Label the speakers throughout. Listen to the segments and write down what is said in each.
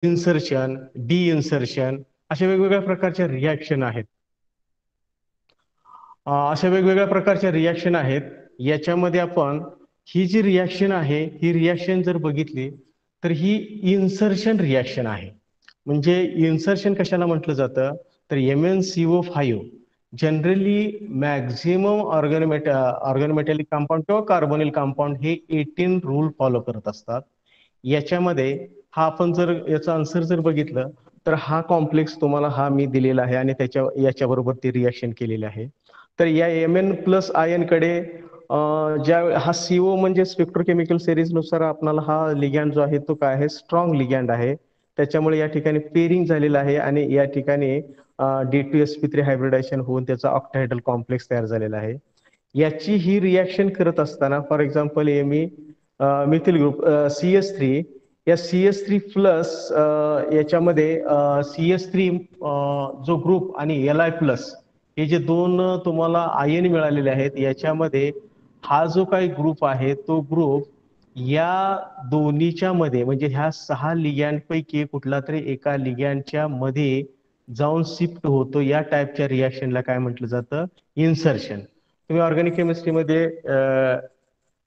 Speaker 1: Insertion, D insertion अशा वेगवेगळ्या प्रकारच्या रिॲक्शन आहेत. अशा वेगवेगळ्या प्रकारच्या रिॲक्शन आहेत. याच्यामध्ये आपण ही जी रिॲक्शन आहे, ही रिॲक्शन जर बघितली तर ही इन्सर्शन रिॲक्शन आहे. म्हणजे इन्सर्शन कशाला म्हटलं जातं, तर MnCO5 जनरली मॅक्झिमम ऑर्गनमेटॅलिक कंपाऊंड किंवा कार्बोनिल कंपाऊंड हे 18 रूल फॉलो करत असतात. याच्यामध्ये हा आपण जर याचा आन्सर जर बघितलं तर हा कॉम्प्लेक्स तुम्हाला हा मी दिलेला आहे आणि याच्याबरोबर ती रिॲक्शन केलेली आहे. तर या Mn+आयन कडे ज्या हा CO म्हणजे स्पेक्ट्रोकेमिकल सिरीज नुसार आपल्याला हा लिगॅन्ड जो आहे तो काय आहे, स्ट्रॉंग लिगॅन्ड आहे. त्याच्यामुळे या ठिकाणी पेरिंग झालेलं आहे आणि या ठिकाणी D2sp3 हायब्रिडायझेशन होऊन त्याचा ऑक्टाहेड्रल कॉम्प्लेक्स तयार झालेला आहे. याची ही रिॲक्शन करत असताना for example methyl group CS3, या CS3 प्लस याच्यामध्ये CS3 जो ग्रुप आणि Li+, हे जे दोन तुम्हाला आयन मिळालेले आहेत, याच्यामध्ये हा जो काही ग्रुप आहे तो ग्रुप या दोन्हीच्या मध्ये म्हणजे ह्या 6 लिगॅन्ड पैकी कुठला तरी एका लिगॅन्डच्या मध्ये जाऊन शिफ्ट होतो. या टाईपच्या रिॲक्शनला काय म्हटलं जातं, इन्सर्शन. तुम्ही ऑर्गॅनिक केमिस्ट्रीमध्ये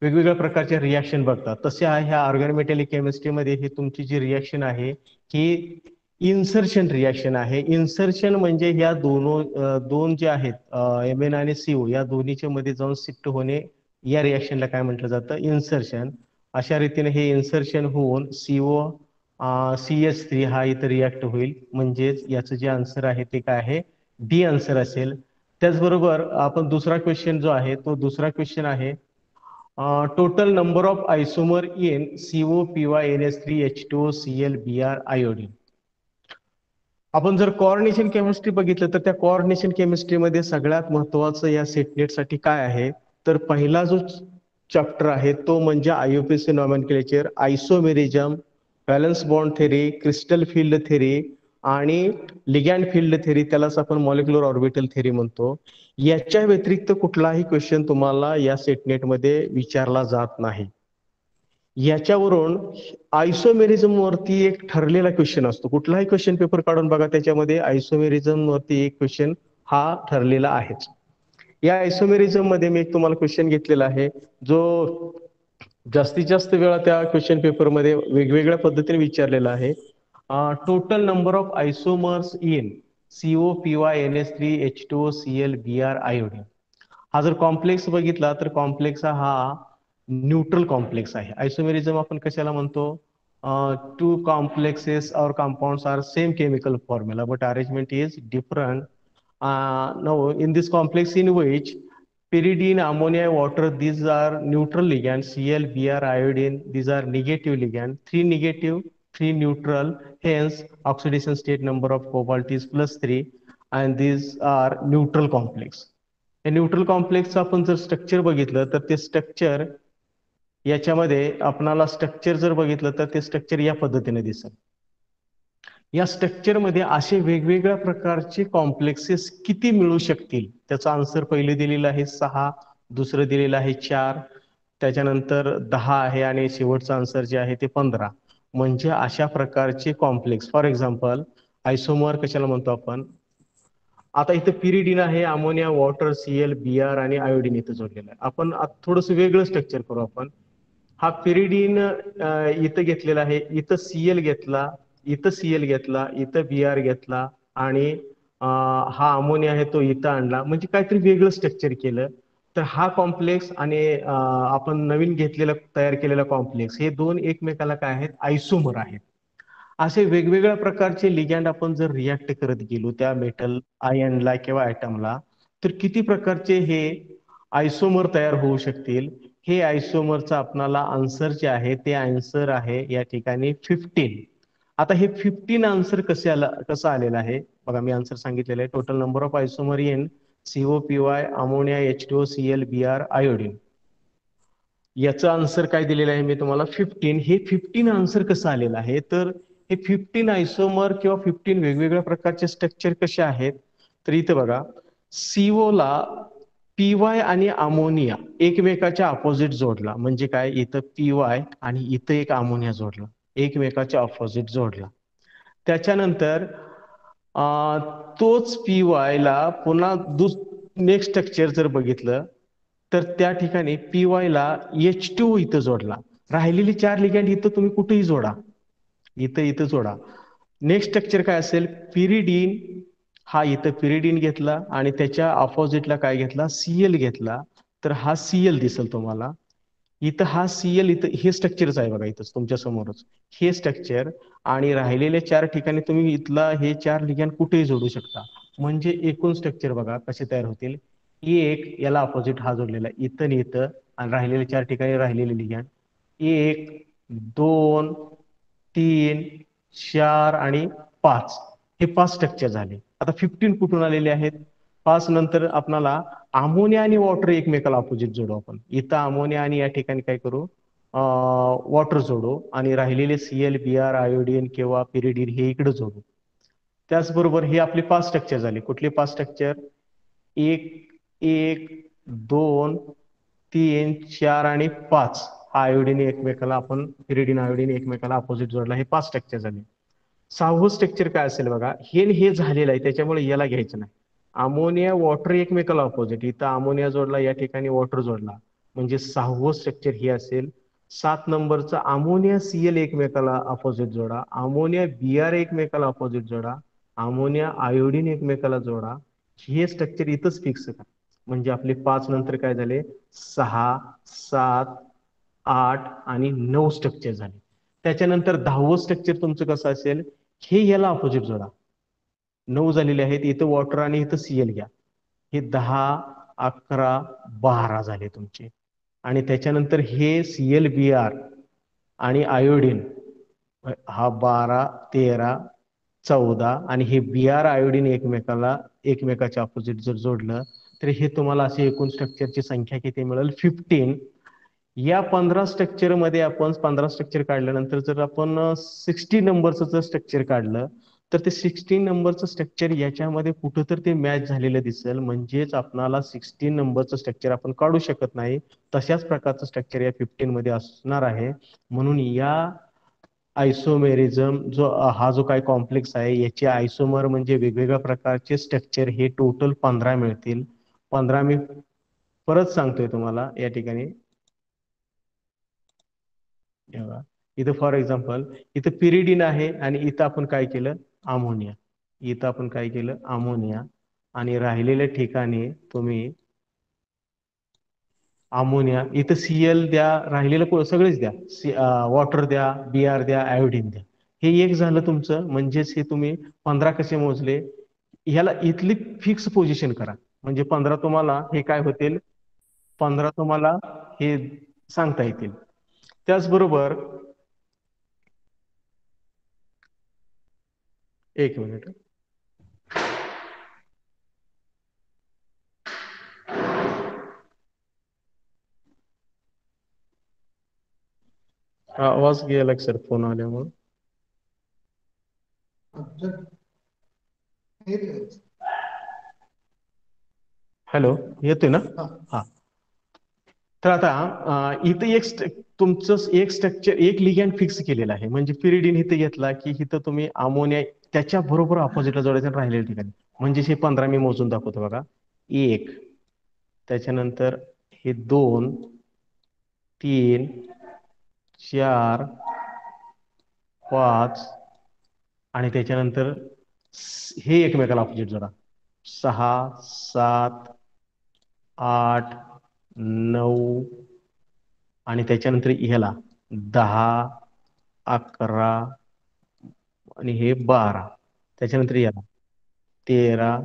Speaker 1: वेगवेगळ्या प्रकारच्या रिॲक्शन बघतात. तसे आहे ह्या ऑर्गॅनोमेटॅलिक केमिस्ट्रीमध्ये ही तुमची जी रिॲक्शन आहे ही इन्सर्शन रिॲक्शन आहे. इन्सर्शन म्हणजे ह्या दोन जे आहेत Mn आणि CO या दोन्हीच्या मध्ये जाऊन शिफ्ट होणे, या रिॲक्शनला काय म्हटलं जातं, इन्सर्शन. अशा रीतीने हे इन्सर्शन होऊन CS3 हा इथं रिॲक्ट होईल. म्हणजेच याचं जे आन्सर आहे ते काय आहे, डी आन्सर असेल. त्याचबरोबर आपण दुसरा क्वेश्चन जो आहे तो दुसरा क्वेश्चन आहे, total number of isomer in COPyNH3H2OCl Br आपण जर कोऑर्डिनेशन केमिस्ट्री बघितलं तर त्या कोऑर्डिनेशन केमिस्ट्रीमध्ये सगळ्यात महत्वाचं या सेटनेटसाठी काय आहे, तर पहिला जो चॅप्टर आहे तो म्हणजे IUPAC nomenclature, isomerism, valence bond theory, crystal field theory आणि लिगॅन्ड फील्ड थेरी, त्यालाच आपण मॉलिक्युलर ऑर्बिटल थेरी म्हणतो. याच्या व्यतिरिक्त कुठलाही क्वेश्चन तुम्हाला या सेटनेटमध्ये विचारला जात नाही. याच्यावरून आयसोमेरिझम वरती एक ठरलेला क्वेश्चन असतो. कुठलाही क्वेश्चन पेपर काढून बघा, त्याच्यामध्ये आयसोमेरिझम वरती एक क्वेश्चन हा ठरलेला आहेच. या आयसोमेरिझम मध्ये मी एक तुम्हाला क्वेश्चन घेतलेला आहे, जो जास्तीत जास्त वेळा त्या क्वेश्चन पेपरमध्ये वेगवेगळ्या पद्धतीने विचारलेला आहे. Total number of आयसोमर्स in COPyNH3H2OCl Br iodine. हा जर कॉम्प्लेक्स बघितला तर कॉम्प्लेक्स हा न्यूट्रल कॉम्प्लेक्स आहे. आयसोमेरिझम आपण कशाला म्हणतो, टू कॉम्प्लेक्सेस और compounds are same chemical formula but arrangement is different. Now in this complex in which pyridine, ammonia, water, these are neutral ligands, Cl, Br, iodine, these are negative ligand, 3 negative, 3 neutral, hence oxidation state number of cobalt is +3 and these are neutral complex. हे neutral कॉम्प्लेक्सचं आपण जर structure बघितलं तर ते structure याच्यामध्ये आपणाला structure जर बघितलं तर ते स्ट्रक्चर या पद्धतीने दिसेल. या स्ट्रक्चरमध्ये असे वेगवेगळ्या प्रकारचे कॉम्प्लेक्सेस किती मिळू शकतील, त्याचा आन्सर पहिले दिलेलं आहे 6, दुसरं दिलेलं आहे 4, त्याच्यानंतर 10 आहे आणि शेवटचं आन्सर जे आहे ते 15. म्हणजे अशा प्रकारचे कॉम्प्लेक्स, फॉर एक्झाम्पल आयसोमर कशाला म्हणतो आपण, आता इथं पिरिडिन आहे, अमोनिया, वॉटर, Cl, Br आणि आयोडीन इथं जोडलेलं आहे. आपण थोडंसं वेगळं स्ट्रक्चर करू आपण. हा पिरिडिन इथं घेतलेला आहे, इथं Cl घेतला, इथं Cl घेतला, इथं Br घेतला आणि हा अमोनिया आहे तो इथं आणला, म्हणजे काहीतरी वेगळं स्ट्रक्चर केलं. तर हा कॉम्प्लेक्स आणि आपण नवीन तयार केलेला कॉम्प्लेक्स, हे दोन एकमेकाला काय आहेत, आयसोमर आहेत. असे वेगवेगळ्या प्रकारचे लिगॅन्ड आपण जर रिॲक्ट करत गेलो त्या मेटल आयनला किंवा ॲटमला, तर किती प्रकारचे हे आयसोमर तयार होऊ शकतील. हे आयसोमरचं आपणाला आन्सर जे आहे ते आन्सर आहे या ठिकाणी 15. आता हे 15 आन्सर कसं आलेलं आहे बघा, मी आन्सर सांगितलेलं आहे, total number of isomer in COPy ammonia H2OCl Br iodine. याचं आन्सर काय दिलेलं आहे मी तुम्हाला, 15. हे 15 आन्सर कसं आलेलं आहे, तर हे 15 आयसोमर किंवा 15 वेगवेगळ्या प्रकारचे स्ट्रक्चर कसे आहेत, तर इथं बघा, CO ला PY आणि अमोनिया एकमेकाच्या अपोजिट जोडला, म्हणजे काय, इथं PY आणि इथं एक अमोनिया जोडला, एकमेकाच्या अपोजिट जोडला. त्याच्यानंतर तोच पी वायला पुन्हा नेक्स्ट स्ट्रक्चर जर बघितलं तर त्या ठिकाणी पी वायला H2 इथं जोडला. राहिलेली 4 लिगॅंड इथं तुम्ही कुठेही जोडा, इथं इथं जोडा. नेक्स्ट स्ट्रक्चर काय असेल, पिरिडीन. हा इथं पिरिडीन घेतला आणि त्याच्या अपोजिटला काय घेतला, सीएल घेतला. तर हा सीएल दिसेल तुम्हाला इथं. हा सीएल इथं हे स्ट्रक्चरच आहे बघा, इथंच तुमच्या समोरच हे स्ट्रक्चर. आणि राहिलेल्या 4 ठिकाणी तुम्ही इथला हे 4 लिगॅंड कुठेही जोडू शकता. म्हणजे एकूण स्ट्रक्चर बघा कसे तयार होतील. एक याला अपोजिट हा जोडलेला आहे, इथं आणि इथं. आणि राहिलेले 4 ठिकाणी राहिलेले लिगॅंड 1, 2, 3, 4 आणि 5. हे 5 स्ट्रक्चर झाले. आता 15 कुठून आलेले आहेत? 5 नंतर आपणाला अमोनिया आणि वॉटर एकमेकाला अपोजिट जोडू आपण. इथं अमोनिया आणि या ठिकाणी काय करू, वॉटर जोडू आणि राहिलेले सीएल, बीआर, आयोडीन किंवा पिरिडीन हे इकडे जोडू. त्याचबरोबर हे आपले 5 स्ट्रक्चर झाले. कुठले 5 स्ट्रक्चर? 1, 1, 2, 3, 4 आणि 5. हा आयोडीन एकमेकाला आपण पिरिडीन आयोडीन एकमेकाला अपोजिट जोडला. हे 5 स्ट्रक्चर झाले. 6वं स्ट्रक्चर काय असेल बघा, हे झालेलं आहे त्याच्यामुळे याला घ्यायचं नाही. अमोनिया वॉटर एकमेकाला अपोजिट, इथं अमोनिया जोडला, या ठिकाणी वॉटर जोडला. म्हणजे 6वं स्ट्रक्चर हे असेल. 7 नंबरचा अमोनिया सीएल एकमेकाला अपोजिट जोडा, अमोनिया बीआर एकमेकाला अपोजिट जोडा, अमोनिया आयोडीन एकमेकाला जोडा. हे स्ट्रक्चर इथंच फिक्स करा. म्हणजे आपले 5 नंतर काय झाले, 6, 7, 8 आणि 9 स्ट्रक्चर झाले. त्याच्यानंतर 10वं स्ट्रक्चर तुमचं कसं असेल, हे याला अपोजिट जोडा. 9 झालेले आहेत, इथं वॉटर आणि इथं सीएल घ्या. हे 10, 11, 12 झाले तुमचे. आणि त्याच्यानंतर हे सीएल बीआर आणि आयोडीन, हा 12, 13, 14 आणि हे बीआर आयोडीन एकमेकाच्या अपोजिट जर जोडलं तर हे तुम्हाला असे एकूण स्ट्रक्चरची संख्या किती मिळेल, 15. या 15 स्ट्रक्चर मध्ये आपण 15 स्ट्रक्चर काढल्यानंतर जर आपण 60 नंबरचं जर स्ट्रक्चर काढलं तर ते 16 नंबरचं स्ट्रक्चर याच्यामध्ये कुठं तर ते मॅच झालेलं दिसेल. म्हणजेच आपणाला 16 नंबरचं स्ट्रक्चर आपण काढू शकत नाही. तशाच प्रकारचं स्ट्रक्चर या 15 मध्ये असणार आहे. म्हणून या आयसोमेरिझम हा जो काही कॉम्प्लेक्स आहे याचे आयसोमर म्हणजे वेगवेगळ्या प्रकारचे स्ट्रक्चर हे टोटल 15 मिळतील. 15 मी परत सांगतोय तुम्हाला या ठिकाणी. इथं फॉर एक्झाम्पल इथं पिरिडीन आहे आणि इथं आपण काय केलं, अमोनिया. इथं आपण काय केलं, अमोनिया. आणि राहिलेल्या ठिकाणी तुम्ही अमोनिया, इथं सीएल द्या, राहिलेलं सगळेच द्या, वॉटर द्या, बीआर द्या, आयोडीन द्या. हे एक झालं तुमचं. म्हणजेच हे तुम्ही 15 कसे मोजले, ह्याला इथली फिक्स पोझिशन करा. म्हणजे 15 तुम्हाला हे काय होतील, 15 तुम्हाला हे सांगता येतील. त्याचबरोबर एक मिनिट, आवाज गेला सर फोन आल्यामुळे. हॅलो, येतोय ना? हा. तर आता इथं तुमचं एक स्ट्रक्चर, एक लिगॅंड फिक्स केलेलं आहे. म्हणजे पिरिडीन इथं घेतला की इथं तुम्ही अमोनिया त्याच्या बरोबर अपोजिटला जोडायचं राहिलेल्या ठिकाणी. म्हणजे हे 15 मी मोजून दाखवतो बघा. 1, त्याच्यानंतर हे 2, 3, 4, 5 आणि त्याच्यानंतर हे एकमेकाला अपोजिट जोडा. 6, 7, 8, 9 आणि त्याच्यानंतर ह्याला 10, 11 आणि हे 12. त्याच्यानंतर याला 13,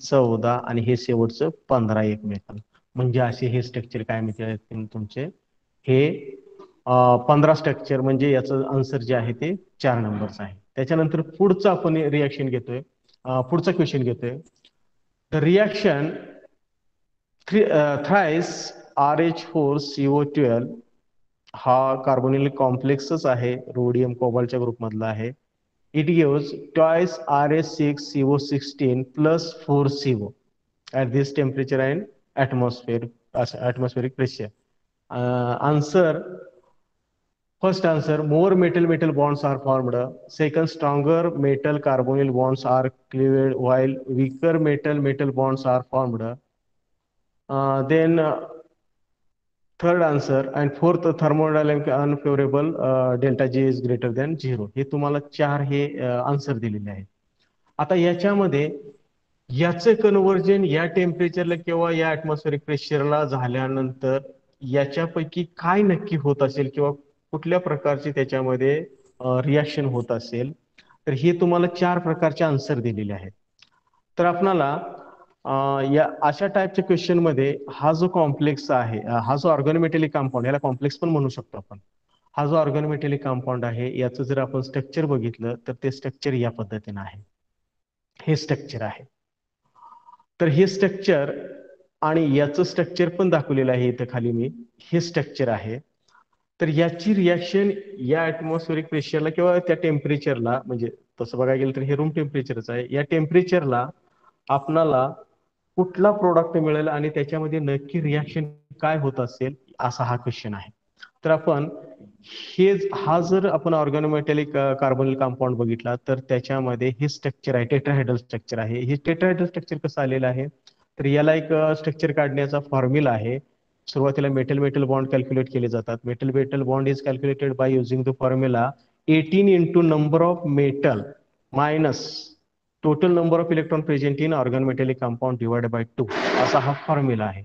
Speaker 1: 14 आणि हे शेवटचं 15 एकमेकाला. म्हणजे असे हे स्ट्रक्चर काय माहिती तुमचे, हे 15 स्ट्रक्चर. म्हणजे याचं आन्सर जे आहे ते 4 नंबरचं आहे. त्याच्यानंतर पुढचं आपण रिॲक्शन घेतोय, पुढचा क्वेश्चन घेतोय. द रिॲक्शन थ्राइस RH4CO12 हा कार्बोनिल कॉम्प्लेक्सच आहे, रोडियम कोबाल्टच्या ग्रुप मधला आहे. It gives twice RH6CO16 plus 4CO at this temperature and atmospheric pressure. Answer First answer, more metal-metal bonds are formed. Second, stronger metal carbonyl bonds are cleaved while weaker metal-metal bonds are formed. Then third answer and fourth, thermodynamic unfavorable delta G is greater than 0. हे तुम्हाला चार हे answer दिलेले आहेत. आता याच्यामध्ये याचं conversion या टेम्परेचरला किंवा या ऍटमॉस्फेरिक प्रेशरला झाल्यानंतर याच्यापैकी काय नक्की होत असेल किंवा कुठल्या प्रकारचे त्याच्यामध्ये रिॲक्शन होत असेल, तर हे तुम्हाला चार प्रकारचे आन्सर दिलेले आहेत. तर आपणाला या अशा टाईपच्या क्वेश्चन मध्ये हा जो कॉम्प्लेक्स आहे, हा जो ऑर्गॅनोमेटॅलिक कंपाऊंड, याला कॉम्प्लेक्स पण म्हणू शकतो आपण. हा जो ऑर्गॅनोमेटॅलिक कंपाऊंड आहे याचं जर आपण स्ट्रक्चर बघितलं तर ते स्ट्रक्चर या पद्धतीने आहे. हे स्ट्रक्चर आहे. तर हे स्ट्रक्चर आणि याचं स्ट्रक्चर पण दाखवलेलं आहे इथं खाली मी. हे स्ट्रक्चर आहे. तर याची रिॲक्शन या ऍटमॉस्फेरिक प्रेशरला किंवा त्या टेम्परेचरला, म्हणजे तसं बघायला गेलं तर हे रूम टेम्परेचरच आहे, या टेम्परेचरला आपणाला कुठला प्रोडक्ट मिळेल आणि त्याच्यामध्ये नक्की रिॲक्शन काय होत असेल, असा हा क्वेश्चन आहे. तर आपण हा जर आपण ऑर्गॅनोमेटॅलिक कार्बोनिल कंपाऊंड बघितला तर त्याच्यामध्ये हे स्ट्रक्चर आहे, टेट्राहेड्रल स्ट्रक्चर आहे. हे टेट्राहेड्रल स्ट्रक्चर कसं आलेलं आहे, तर याला एक स्ट्रक्चर काढण्याचा फॉर्म्युला आहे. सुरुवातीला मेटल मेटल बॉन्ड कॅल्क्युलेट केले जातात. Metal metal bond is calculated by using the formula 18 into number of metal minus total number of electron present in organometallic compound divided by 2, असा हा फॉर्म्युला आहे.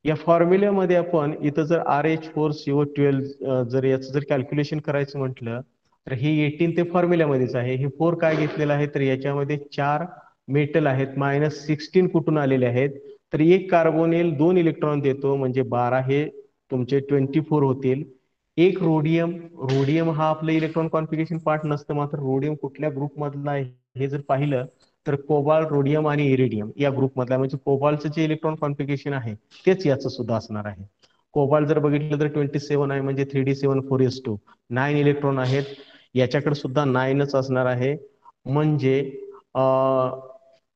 Speaker 1: या फॉर्म्युल्यामध्ये आपण इथं जर RH4CO12 जर याचं जर कॅल्क्युलेशन करायचं म्हटलं तर हे 18 ते फॉर्म्युल्यामध्येच आहे. हे 4 काय घेतलेलं आहे, तर याच्यामध्ये 4 मेटल आहेत, -16 कुठून आलेले आहेत, तर एक कार्बोनिल 2 इलेक्ट्रॉन देतो म्हणजे 12, हे तुमचे 24 होतील. एक रोडियम, रोडियम हा आपलं इलेक्ट्रॉन कॉन्फिगरेशन पार्ट नसतं, मात्र रोडियम कुठल्या ग्रुप मधला आहे हे जर पाहिलं तर कोबाल्ट, रोडियम आणि इरिडियम या ग्रुप मधला, म्हणजे कोबाल्टचं जे इलेक्ट्रॉन कॉन्फिगरेशन आहे तेच याचं सुद्धा असणार आहे. कोबाल्ट जर बघितलं तर 27 आहे, म्हणजे 3d7 4s2 9 इलेक्ट्रॉन आहेत. याच्याकडे सुद्धा 9च असणार आहे, म्हणजे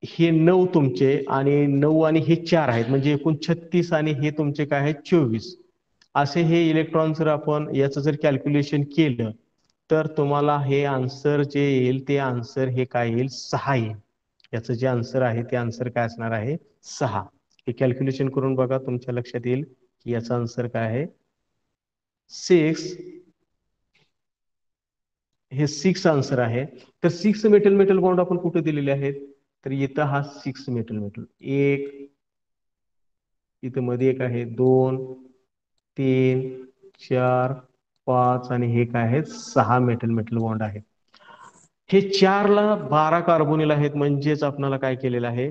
Speaker 1: हे 9 तुमचे आणि 9 आणि हे 4 आहेत, म्हणजे एकूण 36 आणि हे तुमचे काय आहेत 24. असे हे इलेक्ट्रॉन जर आपण याचं जर कॅल्क्युलेशन केलं तर तुम्हाला हे आन्सर जे येईल ते आन्सर हे काय येईल, 6 येईल. याचं जे आन्सर आहे ते आन्सर काय असणार आहे, 6. हे कॅल्क्युलेशन करून बघा, तुमच्या लक्षात येईल की याचा आन्सर काय आहे, 6. हे 6 आन्सर आहे. तर 6 मेटल मेटल बॉन्ड आपण कुठे दिलेले आहेत, तर इथं हा 6 मेटल मेटल, एक इथं मध्ये एक आहे, 2 3 4 5 आणि हे काय आहेत, 6 मेटल मेटल बॉन्ड आहेत. हे 4 ला 12 कार्बोनिल आहेत, म्हणजेच आपल्याला काय केलेलं आहे,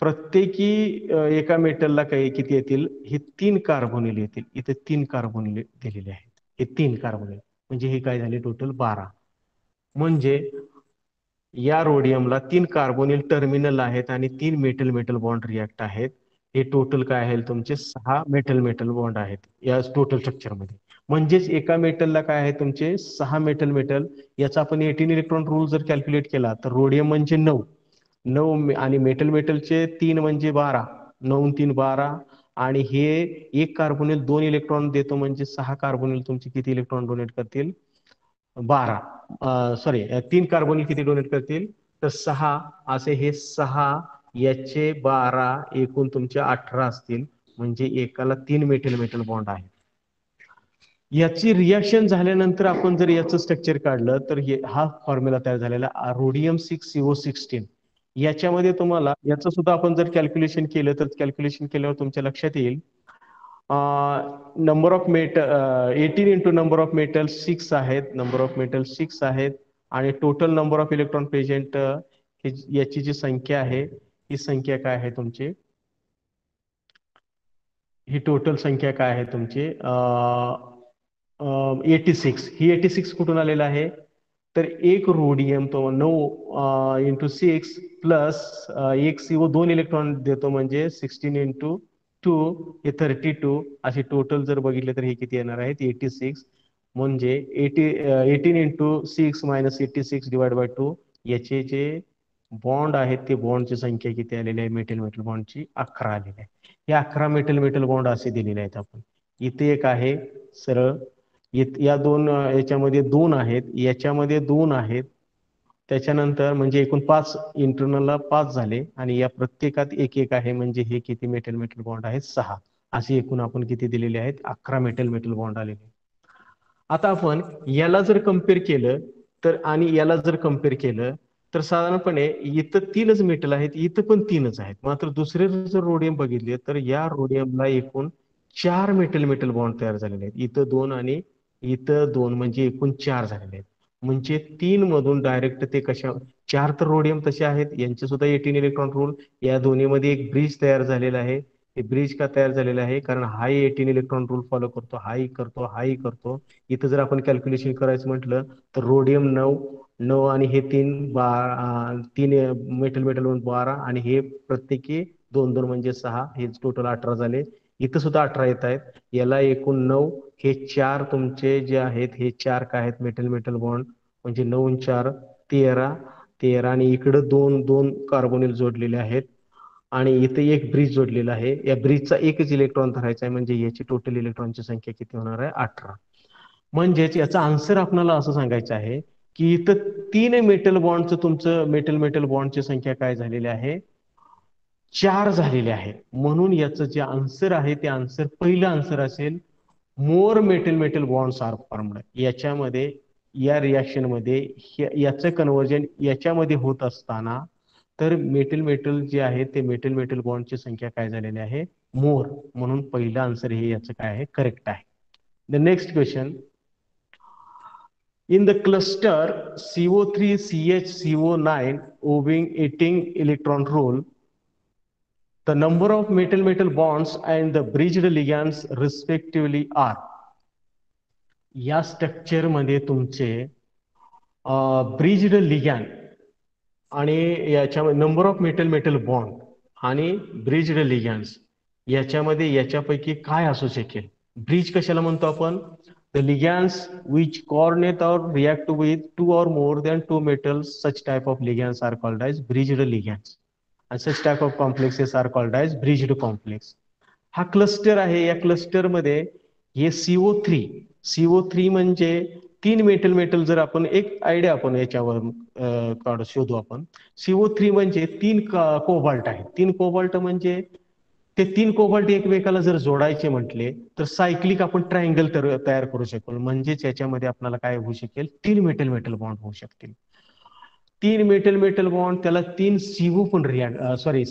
Speaker 1: प्रत्येकी एका मेटलला काही किती येतील, हे 3 कार्बोनिल येतील. इथे 3 कार्बोनिल दिलेले आहेत, हे 3 कार्बोनिल, म्हणजे हे काय झाले टोटल 12. म्हणजे या रोडियमला 3 कार्बोनिल टर्मिनल आहेत आणि 3 मेटल मेटल बॉन्ड रिॲक्ट आहेत. हे टोटल काय आहे तुमचे 6 मेटल मेटल बॉन्ड आहेत या टोटल स्ट्रक्चर मध्ये. म्हणजेच एका मेटलला काय आहे तुमचे 6 मेटल मेटल. याचा आपण 18 इलेक्ट्रॉन रूल जर कॅल्क्युलेट केला तर रोडियम म्हणजे 9 आणि मेटल मेटलचे 3 म्हणजे 12, 9 3 12 आणि हे एक कार्बोनिल 2 इलेक्ट्रॉन देतो, म्हणजे 6 कार्बोनिल तुमचे किती इलेक्ट्रॉन डोनेट करतील, 12. सॉरी, 3 कार्बोनिल किती डोनेट करतील, तर 6. असे हे 6 याचे 12 एकूण तुमचे 18 असतील, म्हणजे एकाला 3 मेटल मेटल बॉन्ड आहे. याची रिॲक्शन झाल्यानंतर आपण जर याचं स्ट्रक्चर काढलं तर हा फॉर्म्युला तयार झालेला रोडियम 6CO16. याच्यामध्ये तुम्हाला याचं सुद्धा आपण जर कॅल्क्युलेशन केलं तर कॅल्क्युलेशन केल्यावर तुमच्या लक्षात येईल, number of metal 18 into number of metal 6 आहेत, नंबर ऑफ मेटल 6 आहेत आणि total number of electron present याची जी संख्या आहे ही संख्या काय आहे तुमची, ही टोटल संख्या काय आहे तुमची 86. ही 86 कुठून आलेला आहे, तर एक रोडियम तो 9 इंटू 6 प्लस एक CO 2 इलेक्ट्रॉन देतो, म्हणजे 16 इंटू 2 हे 32. असे टोटल जर बघितले तर हे किती येणार आहेत 86. म्हणजे 18 इंटू 6 मायनस 86 डिवाइड बाय 2, याचे जे बॉन्ड आहेत ते बॉन्डची संख्या किती आलेली आहे, मेटल मेटल बॉन्डची 11 आलेली आहे. हे 11 मेटल मेटल बॉन्ड असे दिलेले आहेत. आपण इथे एक आहे सरळ, या दोन याच्यामध्ये दोन आहेत, याच्यामध्ये दोन आहेत. त्याच्यानंतर म्हणजे एकूण 5, इंटरनलला 5 झाले आणि या प्रत्येकात एक एक आहे, म्हणजे हे किती मेटल मेटल बॉन्ड आहेत? 6. असे एकूण आपण किती दिलेले आहेत? 11 मेटल मेटल बॉन्ड आलेले. आता आपण याला जर कम्पेअर केलं तर, आणि याला जर कम्पेअर केलं तर साधारणपणे इथं 3च मेटल आहेत, इथं पण 3च आहेत. मात्र दुसरे जर रोडियम बघितले तर या रोडियमला एकूण 4 मेटल मेटल बॉन्ड तयार झालेले आहेत. इथं 2 आणि इथं 2, म्हणजे एकूण 4 झालेले आहेत. म्हणजे 3 मधून डायरेक्ट ते कशा, 4 तर रोडियम तसे आहेत, यांचे सुद्धा 18 इलेक्ट्रॉन रूल. या दोन्हीमध्ये एक ब्रिज तयार झालेला आहे. हे ब्रिज का तयार झालेलं आहे? कारण हाही 18 इलेक्ट्रॉन रूल फॉलो करतो, हाही करतो, हाही करतो. इथं जर आपण कॅल्क्युलेशन करायचं म्हटलं तर रोडियम 9, 9 आणि हे 3 मेटल मेटल 12 आणि हे प्रत्येकी 2 2 म्हणजे 6, हे टोटल 18 झाले. इथं सुद्धा 18 येत आहेत. याला एकूण 9, हे 4 तुमचे जे आहेत हे 4 काय आहेत? Metal metal bond. म्हणजे 9 आणि 4 13, 13 आणि इकडं 2 2 कार्बोनिल जोडलेले आहेत. आणि इथे एक ब्रिज जोडलेला आहे. या ब्रिजचा एकच इलेक्ट्रॉन धरायचा आहे, म्हणजे याची टोटल इलेक्ट्रॉनची संख्या किती होणार आहे? 18. म्हणजेच याचा आन्सर आपल्याला असं सांगायचं आहे की इथं 3 मेटल बॉन्डचं तुमचं मेटल मेटल बॉन्डची संख्या काय झालेली आहे? 4 झालेले आहे. म्हणून याचं जे आन्सर आहे ते आन्सर, पहिलं आन्सर असेल more metal metal bonds are formed. याच्यामध्ये, या रिॲक्शन मध्ये याचं कन्व्हर्जन याच्यामध्ये होत असताना तर मेटल मेटल जे आहे ते मेटल मेटल बॉन्डची संख्या काय झालेली आहे? मोर. म्हणून पहिलं आन्सर हे याचं काय आहे? करेक्ट आहे. The next question. In the cluster CO3CH CO9 owing 18 electron rule, the number of metal metal bonds and the bridged ligands respectively are. या स्ट्रक्चर मध्ये तुमचे ब्रिज्ड लिगॅन आणि याच्यामध्ये number of metal metal bond आणि bridged लिगॅन्ड्स याच्यामध्ये याच्यापैकी काय असू शकेल? ब्रिज कशाला म्हणतो आपण? The ligands which coordinate or react with 2 or more than 2 metals, such type of ligands are called as bridged ligands. And such type of complexes are called as bridged complex. हा cluster आहे. या cluster मध्ये हे CO3 म्हणजे 3 metal metal. जर आपण एक idea आपण याच्यावर शोधू आपण. CO3 म्हणजे 3 कोबाल्ट आहे. 3 कोबाल्ट म्हणजे ते 3 कोबाल्ट एकमेकाला जर जोडायचे म्हटले तर सायक्लिक आपण ट्रायंगल तयार करू शकतो. म्हणजेच याच्यामध्ये आपल्याला काय होऊ शकेल? 3 मेटल मेटल बॉन्ड होऊ शकतील. 3 मेटल मेटल बॉन्ड, त्याला 3 सीओ पण रिॲक्ट, सॉरी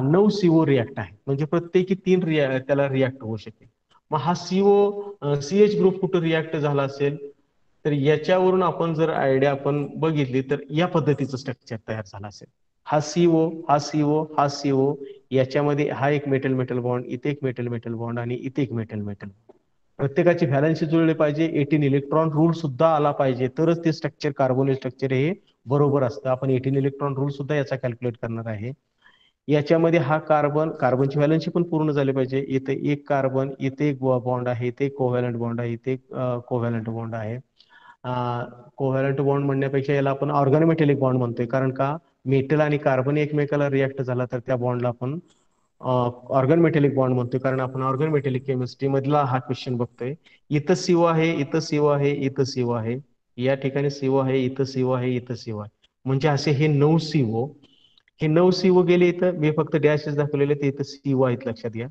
Speaker 1: 9 सीओ रिॲक्ट आहे. म्हणजे प्रत्येकी 3 त्याला रिॲक्ट होऊ शकेल. मग हा सीओ सीएच ग्रुप कुठं रिॲक्ट झाला असेल? तर याच्यावरून आपण जर आयडिया आपण बघितली तर या पद्धतीचं स्ट्रक्चर तयार झालं असेल. हा सीओ, हा सीओ, हा सीओ, याच्यामध्ये हा एक मेटल मेटल बॉन्ड, इथे एक मेटल मेटल बॉन्ड आणि इथे एक मेटल मेटल. प्रत्येकाची व्हॅलन्सी जुळले पाहिजे, 18 इलेक्ट्रॉन रूल सुद्धा आला पाहिजे, तरच ते स्ट्रक्चर, कार्बोनिल स्ट्रक्चर हे बरोबर असतं. आपण 18 इलेक्ट्रॉन रूल सुद्धा याचा कॅल्क्युलेट करणार आहे. याच्यामध्ये हा कार्बनची व्हॅलन्सी पण पूर्ण झाली पाहिजे. इथे एक कार्बन, इथे एक बॉन्ड आहे, इथे एक कोव्हॅलंट बॉन्ड आहे, इथे एक कोव्हॅलंट बॉन्ड आहे. कोव्हॅलंट बॉन्ड म्हणण्यापेक्षा याला आपण ऑर्गॅनोमेटॅलिक बॉन्ड म्हणतोय. कारण का? मेटल आणि कार्बन एकमेकाला रिॲक्ट झाला तर त्या बॉन्डला आपण ऑर्गॅनोमेटॅलिक बॉन्ड म्हणतोय. कारण आपण ऑर्गॅनोमेटॅलिक केमिस्ट्री मधला हा क्वेश्चन बघतोय. इथं सीओ आहे, इथं सीओ आहे, इथं सीओ आहे, या ठिकाणी सीओ आहे, इथं सीओ आहे, इथं सीओ आहे. म्हणजे असे हे 9 सीओ, हे 9 सीओ गेले. इथं मी फक्त डॅशेस दाखवलेले, ते इथं सीओ आहेत, लक्षात घ्या.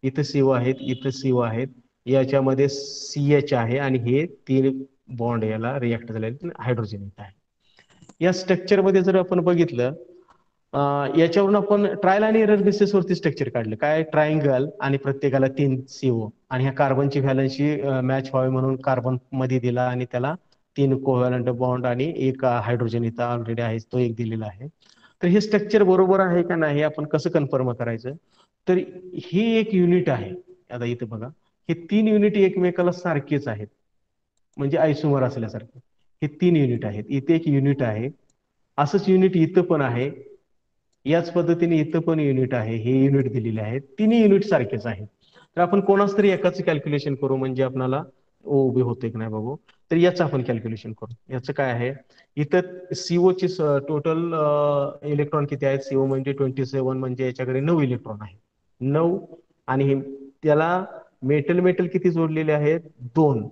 Speaker 1: इथं सीओ आहेत, इथं सीओ आहेत, याच्यामध्ये सीएच आहे आणि हे 3 बॉन्ड याला रिॲक्ट झालेले हायड्रोजन येत आहे. या स्ट्रक्चर मध्ये जर आपण बघितलं, याच्यावरून आपण ट्रायल आणि एरर बेसिस वरती स्ट्रक्चर काढलं. काय? ट्रायंगल आणि प्रत्येकाला 3 सीओ आणि ह्या कार्बनची व्हॅलन्सी मॅच व्हावी म्हणून कार्बन मध्ये दिला आणि त्याला 3 कोव्हॅलंट बॉन्ड आणि एक हायड्रोजन इथं ऑलरेडी आहे, तो एक दिलेला आहे. तर हे स्ट्रक्चर बरोबर आहे का नाही आपण कसं कन्फर्म करायचं? तर ही एक युनिट आहे. आता इथं बघा, हे 3 युनिट एकमेकाला सारखेच आहेत, म्हणजे आयसोमर असल्यासारखे. हे 3 युनिट आहेत. इथे एक युनिट आहे, असंच युनिट इथं पण आहे, याच पद्धतीने इथं पण युनिट आहे. हे युनिट दिलेले आहेत, तिन्ही युनिट सारखेच आहेत. तर आपण कोणाच तरी एकाच कॅल्क्युलेशन करू, म्हणजे आपल्याला उभे होते की नाही बघू. तर याचं आपण कॅल्क्युलेशन करू. याचं काय आहे? इथं सीओ ची टोटल इलेक्ट्रॉन किती आहेत? सीओ म्हणजे 27, म्हणजे याच्याकडे 9 इलेक्ट्रॉन आहे, 9. आणि त्याला मेटल मेटल किती जोडलेले आहेत? 2.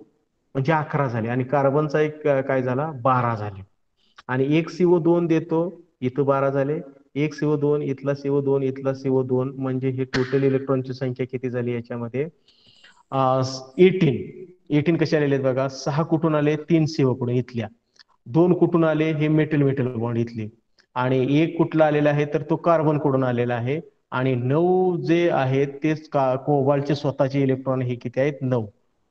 Speaker 1: म्हणजे 11 झाले, आणि कार्बनचा एक काय झाला 12 झाले, आणि एक CO2 देतो, इथं 12 झाले, एक CO2, इथला CO2, इथला CO2, म्हणजे हे टोटल इलेक्ट्रॉनची संख्या किती झाली याच्यामध्ये 18. 18 कसे आलेले आहेत बघा, 6 कुठून आले, 3 CO कडून इथल्या, 2 कुठून आले, हे मेटल मेटल बॉन्ड इथले, आणि एक कुठला आलेला आहे तर तो कार्बन कडून आलेला आहे, आणि 9 जे आहेत ते कोबाल्टचे स्वतःचे इलेक्ट्रॉन हे किती आहेत 9.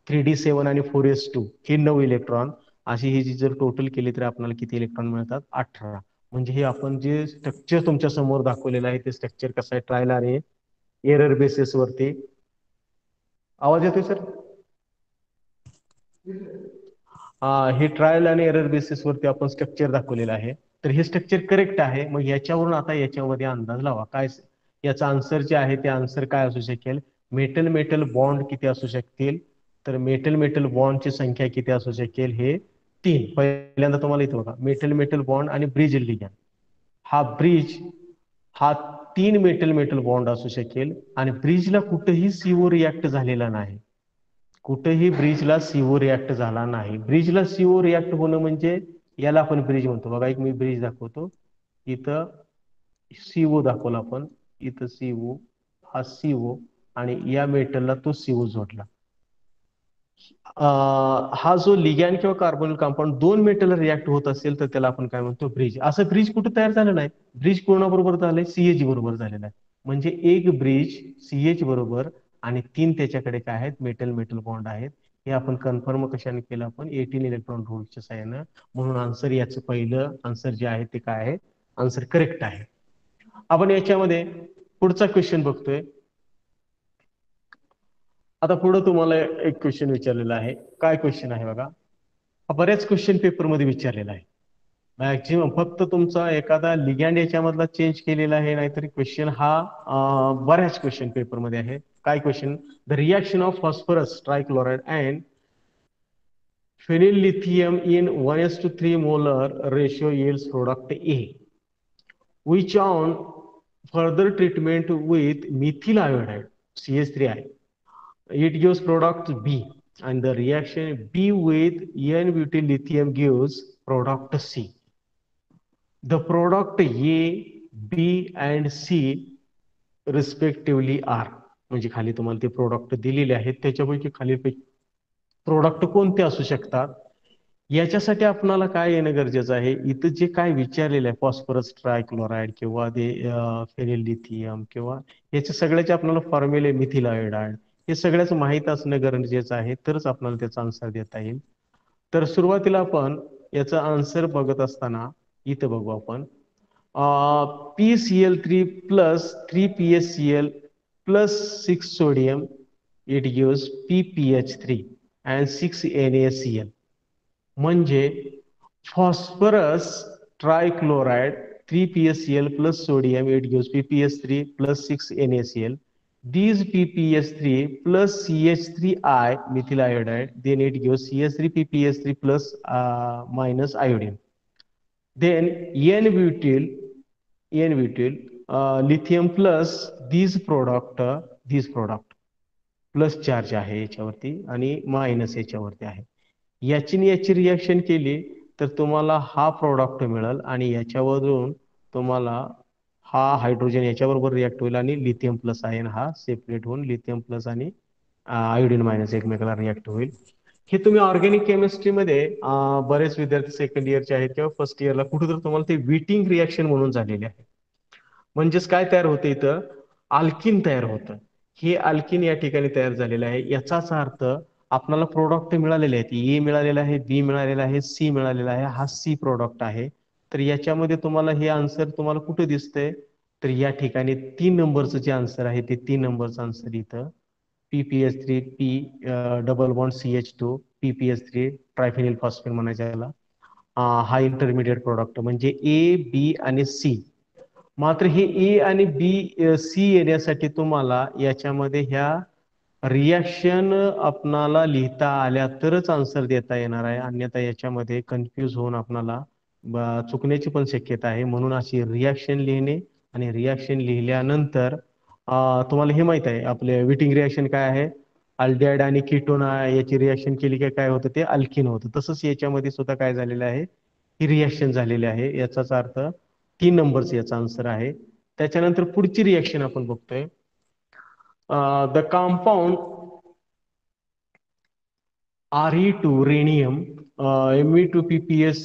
Speaker 1: 3D7 आणि 4s2 हे 9 इलेक्ट्रॉन, अशी ही जी जर टोटल केली तर आपल्याला किती इलेक्ट्रॉन मिळतात 18. म्हणजे हे आपण जे स्ट्रक्चर तुमच्या समोर दाखवलेलं आहे ते स्ट्रक्चर कसं आहे, ट्रायल आणि एरर बेसिस वरती. आवाज येतोय सर? हे ट्रायल आणि एरर बेसिस वरती आपण स्ट्रक्चर दाखवलेलं आहे. तर हे स्ट्रक्चर करेक्ट आहे. मग याच्यावरून आता याच्यामध्ये अंदाज लावा काय याचा आन्सर जे आहे ते आन्सर काय असू शकेल. मेटल मेटल बॉन्ड किती असू शकतील, तर मेटल मेटल बॉन्डची संख्या किती असू शकेल, हे 3. पहिल्यांदा तुम्हाला इथं बघा, मेटल मेटल बॉन्ड आणि ब्रिज लिगॅन, हा ब्रिज हा 3 मेटल मेटल बॉन्ड असू शकेल, आणि ब्रिजला कुठेही सीओ रिॲक्ट झालेला नाही. कुठेही ब्रिजला सीओ रिॲक्ट झाला नाही. ब्रिजला सीओ रिॲक्ट होणं म्हणजे याला आपण ब्रिज म्हणतो. बघा एक मी ब्रिज दाखवतो, इथं सीओ दाखवला आपण, इथं सीओ, हा सीओ, आणि या मेटलला तो सीओ जोडला. हा जो लिगॅन किंवा कार्बोनिल कंपाऊंड 2 मेटल रिॲक्ट होत असेल तर त्याला आपण काय म्हणतो ब्रिज. असं ब्रिज कुठे तयार झालं नाही, ब्रिज कोणाबरोबर झालंय, सीएच बरोबर झालेलं आहे. म्हणजे एक ब्रिज सीएच बरोबर आणि 3 त्याच्याकडे काय आहेत मेटल मेटल बॉन्ड आहेत. हे आपण कन्फर्म कशाने केलं, आपण 18 इलेक्ट्रॉन रूलच्या साह्यानं. म्हणून आन्सर याचं पहिलं आन्सर जे आहे ते काय आहे, आन्सर करेक्ट आहे. आपण याच्यामध्ये पुढचा क्वेश्चन बघतोय. आता पुढे तुम्हाला एक क्वेश्चन विचारलेला आहे. काय क्वेश्चन आहे बघा, बऱ्याच क्वेश्चन पेपरमध्ये विचारलेला आहे. मॅक्झिमम फक्त तुमचा एखादा लिगॅन्ड याच्यामधला चेंज केलेला आहे, नाहीतरी क्वेश्चन हा बऱ्याच क्वेश्चन पेपरमध्ये आहे. काय question, the reaction of phosphorus trichloride and phenyl lithium in 1:3 molar ratio yields product A, which on further treatment with methyl iodide CH3I it gives product B, and the reaction B with N-butyl lithium gives product C. The product A, B and C respectively are. म्हणजे खाली तुम्हाला ते product दिलेले आहेत, त्याच्यापैकी खालीलपैकी product कोणते असू शकतात. याच्यासाठी आपल्याला काय येणं गरजेचं आहे, इथं जे काय विचारलेलं आहे फॉस्फरस ट्रायक्लोराइड किंवा ते फेनिल लिथियम किंवा याच्या सगळ्याचे आपल्याला फॉर्म्युले मिथिल आयोडाइड हे सगळ्याच माहीत असणं गरजेचं आहे, तरच आपल्याला त्याचा आन्सर देता येईल. तर सुरुवातीला आपण याचा आन्सर बघत असताना इथं बघू आपण PCl3 plus 3PSCl plus 6 sodium, it gives PPH3 and 6 NaCl. म्हणजे phosphorus trichloride 3PSCl plus sodium, it gives PPH3 plus 6 NaCl. These PPH3 plus CH3I methyl iodide, then it gives CH3 PPH3 plus minus iodine. Then N-butyl lithium plus these product plus charge आहे याच्यावरती आणि minus याच्यावरती आहे. याची आणि याची reaction केली तर तुम्हाला हा प्रोडक्ट मिळेल, आणि याच्यावरून तुम्हाला हा हायड्रोजन याच्याबरोबर रिॲक्ट होईल आणि लिथियम प्लस आयन हा सेपरेट होऊन लिथियम प्लस आणि आयोडीन मायनस एकमेकाला रिॲक्ट होईल. हे तुम्ही ऑर्गॅनिक केमिस्ट्रीमध्ये बरेच विद्यार्थी सेकंड इयरचे आहेत किंवा फर्स्ट इयरला कुठेतरी तुम्हाला ते विटिंग रिॲक्शन म्हणून झालेले आहे. म्हणजेच काय तयार होतं, इथं अल्किन तयार होतं. हे अल्किन या ठिकाणी तयार झालेलं आहे. याचाच अर्थ आपल्याला प्रोडक्ट मिळालेले आहेत, ए मिळालेला आहे, बी मिळालेला आहे, सी मिळालेला आहे, हा सी प्रोडक्ट आहे. तर याच्यामध्ये तुम्हाला हे आन्सर तुम्हाला कुठे दिसतंय, तर या ठिकाणी 3 नंबरचं जे आन्सर आहे ते 3 नंबरचं आन्सर इथं PPH3 P double bond CH2 PPH3 triphenyl phosphate म्हणायचं याला. हा इंटरमिडिएट प्रोडक्ट म्हणजे ए बी आणि सी. मात्र हे ए आणि बी सी येण्यासाठी तुम्हाला याच्यामध्ये ह्या रिॲक्शन आपणाला लिहिता आल्या तरच आन्सर देता येणार आहे, अन्यथा याच्यामध्ये कन्फ्यूज होऊन आपणाला चुकण्याची पण शक्यता आहे. म्हणून अशी रिॲक्शन लिहिणे, आणि रिॲक्शन लिहिल्यानंतर तुम्हाला हे माहित आहे आपले विटिंग रिॲक्शन काय आहे, अल्डिहाइड आणि कीटोन याची रिएक्शन केली की काय होतं, ते अल्किन होतं. तसंच याच्यामध्ये सुद्धा काय झालेलं आहे, ही रिएक्शन झालेली आहे. याचाच अर्थ 3 नंबरचा याचा आन्सर आहे. त्याच्यानंतर पुढची रिएक्शन आपण बघतोय. The compound Re2 rhenium, Me2PPS4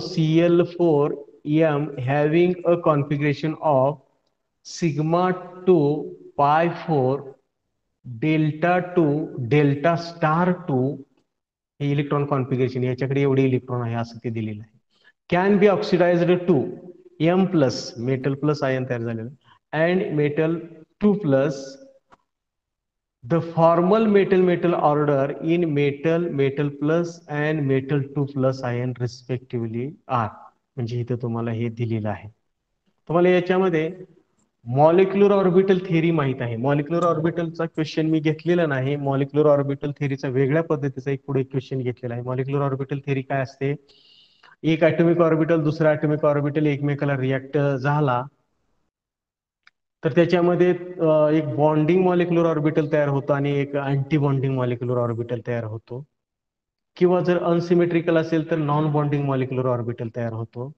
Speaker 1: Cl4m having a configuration of sigma 2 pi 4 delta 2 delta star 2, हे इलेक्ट्रॉन कॉन्फिगरेशन, याच्याकडे एवढे इलेक्ट्रॉन आहे असं ते दिलेलं आहे. Can be oxidized to M plus, metal plus ion तयार झालेलं, and metal 2 plus the formal metal metal order in metal metal plus and metal 2 plus ion respectively are. म्हणजे इथं तुम्हाला हे दिलेलं आहे. तुम्हाला याच्यामध्ये मॉलिक्युलर ऑर्बिटल थेरी माहित आहे. मॉलिक्युलर ऑर्बिटलचा क्वेश्चन मी घेतलेला नाही. मॉलिक्युलर ऑर्बिटल थेरीचा वेगळ्या पद्धतीचा एक पुढे क्वेश्चन घेतलेला आहे. मॉलिक्युलर ऑर्बिटल थेरी काय असते, एक ऍटॉमिक ऑर्बिटल दुसरा ऍटॉमिक ऑर्बिटल एकमेकाला रिॲक्ट झाला तर त्याच्यामध्ये एक बॉन्डिंग मॉलिक्युलर ऑर्बिटल तयार होतो आणि एक अँटी बॉन्डिंग मॉलिक्युलर ऑर्बिटल तयार होतो. किंवा जर अनसिमेट्रिकल असेल तर नॉन बॉन्डिंग मॉलिक्युलर ऑर्बिटल तयार होतो.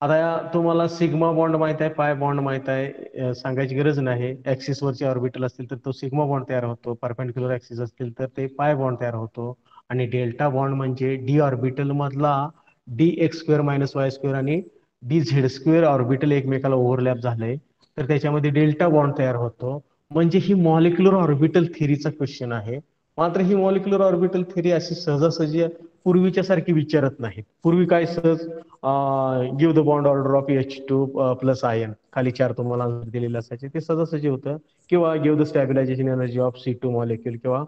Speaker 1: आता तुम्हाला सिग्मा बॉन्ड माहित आहे, पाय बॉन्ड माहित आहे, सांगायची गरज नाही. ऍक्सिस वरचे ऑर्बिटल असतील तर तो सिग्मा बॉन्ड तयार होतो, परपेंडिक्युलर ऍक्सिस असतील तर ते पाय बॉन्ड तयार होतो. आणि डेल्टा बॉन्ड म्हणजे डी ऑर्बिटल मधला D x square minus Y square आणि डी झेड स्क्वेअर ऑर्बिटल एकमेकाला ओव्हरलॅप झालंय तर त्याच्यामध्ये डेल्टा बॉन्ड तयार होतो. म्हणजे ही मॉलिक्युलर ऑर्बिटल थेरीचा क्वेश्चन आहे. मात्र ही मॉलिक्युलर ऑर्बिटल थेरी अशी सहजासहजी पूर्वीच्या सारखी विचारत नाहीत. पूर्वी काय सहज give the bond order of H2 plus ion, खाली 4 तुम्हाला दिलेले असायचे, ते सहजासहजी होतं. किंवा give the stabilization energy of C2 molecule, किंवा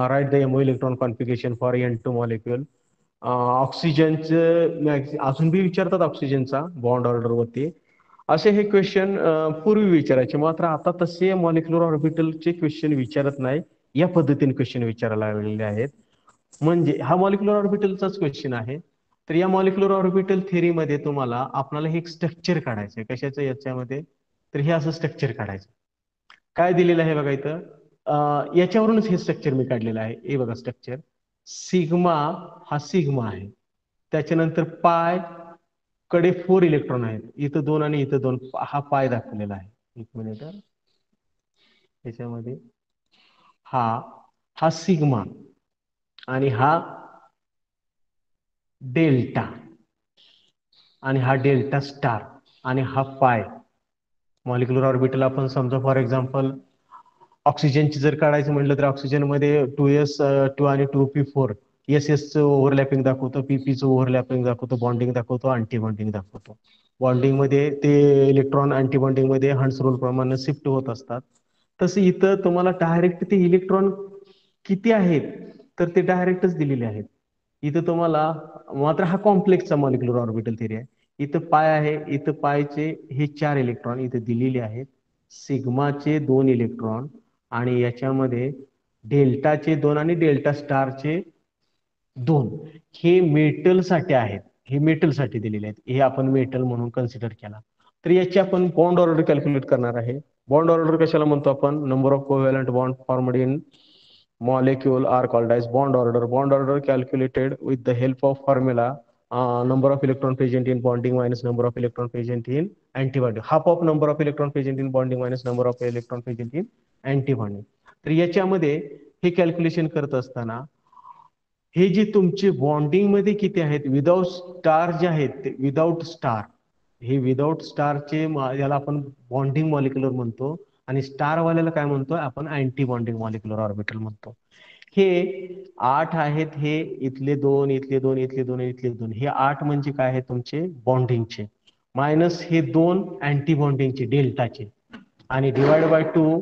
Speaker 1: write the MO electron configuration for N2 molecule. ऑक्सिजनचं अजून बी विचारतात, ऑक्सिजनचा बॉन्ड ऑर्डर वरती असे हे क्वेश्चन पूर्वी विचारायचे. मात्र आता तसे मॉलिक्युलर ऑर्बिटलचे क्वेश्चन विचारत नाही, या पद्धतीने क्वेश्चन विचारायला लागलेले आहेत. म्हणजे हा मॉलिक्युलर ऑर्बिटलचाच क्वेश्चन आहे. तर या मॉलिक्युलर ऑर्बिटल थेरीमध्ये तुम्हाला आपल्याला हे एक स्ट्रक्चर काढायचं आहे. कशाचं याच्यामध्ये, तर हे असं स्ट्रक्चर काढायचं. काय दिलेलं आहे बघा इथं, याच्यावरूनच हे स्ट्रक्चर मी काढलेलं आहे. हे बघा स्ट्रक्चर, सिग्मा हा सिग्मा आहे, त्याच्यानंतर पाय कडे 4 इलेक्ट्रॉन आहेत, इथं 2 आणि इथं 2, हा पाय दाखवलेला आहे. एक मिनिट, त्याच्यामध्ये हा हा सिग्मा आणि हा डेल्टा आणि हा डेल्टा स्टार आणि हा पाय. मॉलिक्युलर ऑर्बिटल आपण समजा फॉर एक्झाम्पल ऑक्सिजनची जर काढायचं म्हटलं तर ऑक्सिजनमध्ये 2s2 आणि 2p4, चं ओव्हरलॅपिंग दाखवतो, चं ओव्हरलॅपिंग दाखवतो, बॉन्डिंग दाखवतो, अँटी बॉन्डिंग दाखवतो. बॉन्डिंग मध्ये ते इलेक्ट्रॉन अँटी बॉन्डिंग मध्ये हंस रूल प्रमाणे शिफ्ट होत असतात. तसं इथं तुम्हाला डायरेक्ट ते इलेक्ट्रॉन किती आहेत तर ते डायरेक्टच दिलेले आहेत. इथं तुम्हाला मात्र हा कॉम्प्लेक्सचा मॉलिक्युलर ऑर्बिटल थेरी आहे. इथं पाय आहे, इथं पायचे हे 4 इलेक्ट्रॉन इथे दिलेले आहेत, सिग्माचे 2 इलेक्ट्रॉन आणि याच्यामध्ये डेल्टाचे 2 आणि डेल्टा स्टारचे 2. हे मेटल साठी आहेत, हे मेटल साठी दिलेले आहेत, हे आपण मेटल म्हणून कन्सिडर केला. तर याची आपण बॉन्ड ऑर्डर कॅल्क्युलेट करणार आहे. बॉन्ड ऑर्डर कशाला म्हणतो आपण, number of covalent bond formed in molecule are called as bond order. Bond order calculated with the help of formula, number of electron present in bonding minus number of electron present in antibonding, half of number of electron present in bonding minus number of electron present in antibonding. तर याच्यामध्ये हे calculation करत असताना हे जे तुमचे bonding मध्ये किती आहेत, विदाउट स्टार जे आहेत ते विदाउट स्टार, हे विदाउट स्टारचे याला आपण बॉन्डिंग मॉलिक्युलर म्हणतो आणि स्टार वाल्याला काय म्हणतो आपण, अँटी बॉन्डिंग मॉलिक्युलर ऑर्बिटल म्हणतो. हे 8 आहेत, हे इथले 2, इथले 2, इथले 2, इथले 2, हे 8 म्हणजे काय आहे तुमचे बॉन्डिंगचे, मायनस हे 2 अँटी बॉन्डिंगचे डेल्टाचे, आणि डिवाइड बाय 2.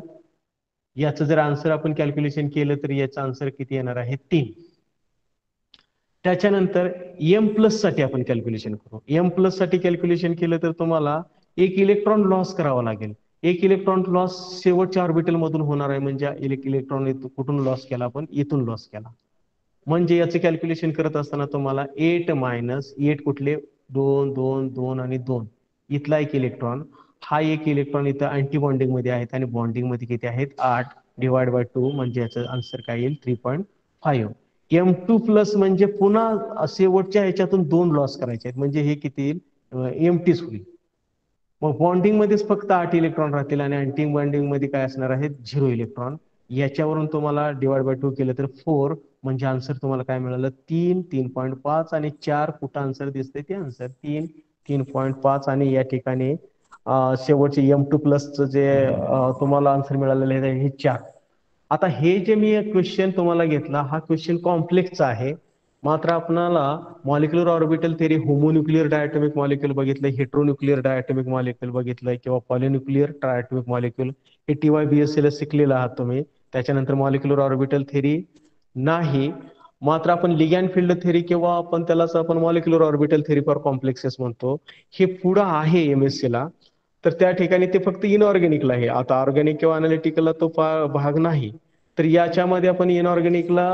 Speaker 1: याचं जर आन्सर आपण कॅल्क्युलेशन केलं तर याचं आन्सर किती येणार आहे, 3. त्याच्यानंतर एम प्लस साठी आपण कॅल्क्युलेशन करू. एम प्लस साठी कॅल्क्युलेशन केलं तर तुम्हाला एक इलेक्ट्रॉन लॉस करावा लागेल. एक इलेक्ट्रॉन लॉस शेवटच्या ऑर्बिटल मधून होणार आहे, म्हणजे एक इलेक्ट्रॉन कुठून लॉस केला आपण, इथून लॉस केला. म्हणजे याचे कॅल्क्युलेशन करत असताना तुम्हाला 8 मायनस 8 कुठले, 2 2 2 आणि 2, इथला एक इलेक्ट्रॉन, हा एक इलेक्ट्रॉन इथं अँटी बॉन्डिंग मध्ये आहेत आणि बॉन्डिंग मध्ये किती आहेत, 8. डिवाइड बाय 2 म्हणजे याचं आन्सर काय येईल 3.5. M2+ म्हणजे पुन्हा शेवटच्या ह्याच्यातून 2 लॉस करायचे आहेत म्हणजे हे किती येईल एमटीच होईल. मग बॉन्डिंग मध्येच फक्त 8 इलेक्ट्रॉन राहतील आणि अँटी बॉन्डिंग मध्ये काय असणार आहे 0 इलेक्ट्रॉन. याच्यावरून तुम्हाला डिवाइड बाय 2 केलं तर 4 म्हणजे आन्सर तुम्हाला काय मिळालं 3, 3.5 आणि 4. कुठं आन्सर दिसतंय ते आन्सर 3, 3.5 आणि या ठिकाणी शेवटचे M2+चं जे तुम्हाला आन्सर मिळालेलं आहे हे 4. आता हे जे मी क्वेश्चन तुम्हाला घेतला हा क्वेश्चन कॉम्प्लेक्सचा आहे. मात्र आपणाला molecular orbital theory homonuclear diatomic molecule बघितलंय, हेट्रोन्यूक्लिअर डायटॉमिक मॉलिक्युल बघितलंय किंवा पॉलिन्यूक्लिअर ट्रायटॉमिक मॉलिक्युल हे TYBSc शिकलेला आहात तुम्ही. त्याच्यानंतर मॉलिक्युलर ऑर्बिटल थेरी नाही. मात्र आपण लिगॅन्ड फील्ड थेरी किंवा आपण त्यालाच आपण molecular orbital theory for complexes म्हणतो हे पुढं आहे MSc ला. तर त्या ठिकाणी ते फक्त इनऑर्गॅनिकला आहे. आता ऑर्गॅनिक किंवा अनालिटिकलला तो भाग नाही. तर याच्यामध्ये आपण इनऑर्गॅनिकला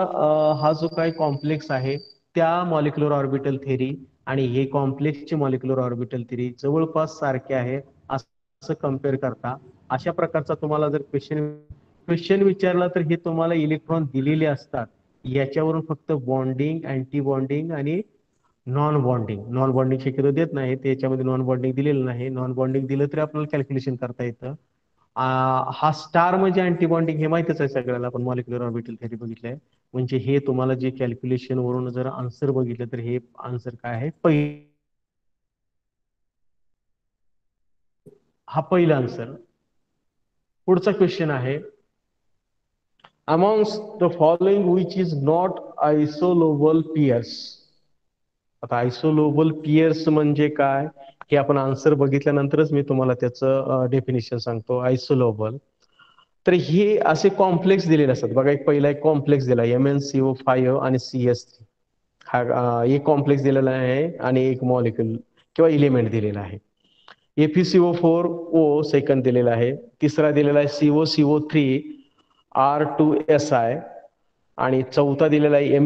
Speaker 1: हा जो काही कॉम्प्लेक्स आहे त्या मॉलिक्युलर ऑर्बिटल थेरी आणि हे कॉम्प्लेक्सचे मॉलिक्युलर ऑर्बिटल थेरी जवळपास सारखे आहे असं कम्पेअर करता. अशा प्रकारचा तुम्हाला जर क्वेश्चन विचारला तर हे तुम्हाला इलेक्ट्रॉन दिलेले असतात. याच्यावरून फक्त बॉन्डिंग, अँटी बॉन्डिंग आणि नॉन बॉन्डिंग शक्यतो देत नाही. त्याच्यामध्ये नॉन बॉन्डिंग दिलेलं नाही. नॉन बॉन्डिंग दिलं तरी आपल्याला कॅल्क्युलेशन करता येतं. हा स्टार म्हणजे अँटीबॉन्डिंग हे माहितच आहे सगळ्याला. आपण मॉलिक्युलर ऑर्बिटल थेरी बघितलंय. म्हणजे हे तुम्हाला जे कॅल्क्युलेशन वरून जर आन्सर बघितलं तर हे आन्सर काय आहे हा पहिला आन्सर. पुढचा क्वेश्चन आहे amongst the following which is not isolobal pairs. आता आयसोलोबल पियर्स म्हणजे काय हे आपण आन्सर बघितल्यानंतरच मी तुम्हाला त्याचं डेफिनेशन सांगतो. आयसोलोबल तर हे असे कॉम्प्लेक्स दिलेले असतात बघा. एक पहिला एक कॉम्प्लेक्स दिला MnCO5 आणि CS3. हा एक कॉम्प्लेक्स दिलेला आहे आणि एक मॉलिक्युल किंवा इलिमेंट दिलेला आहे. FeCO4O सेकंड दिलेला आहे. तिसरा दिलेला आहे COCO3R2Si आणि चौथा दिलेला आहे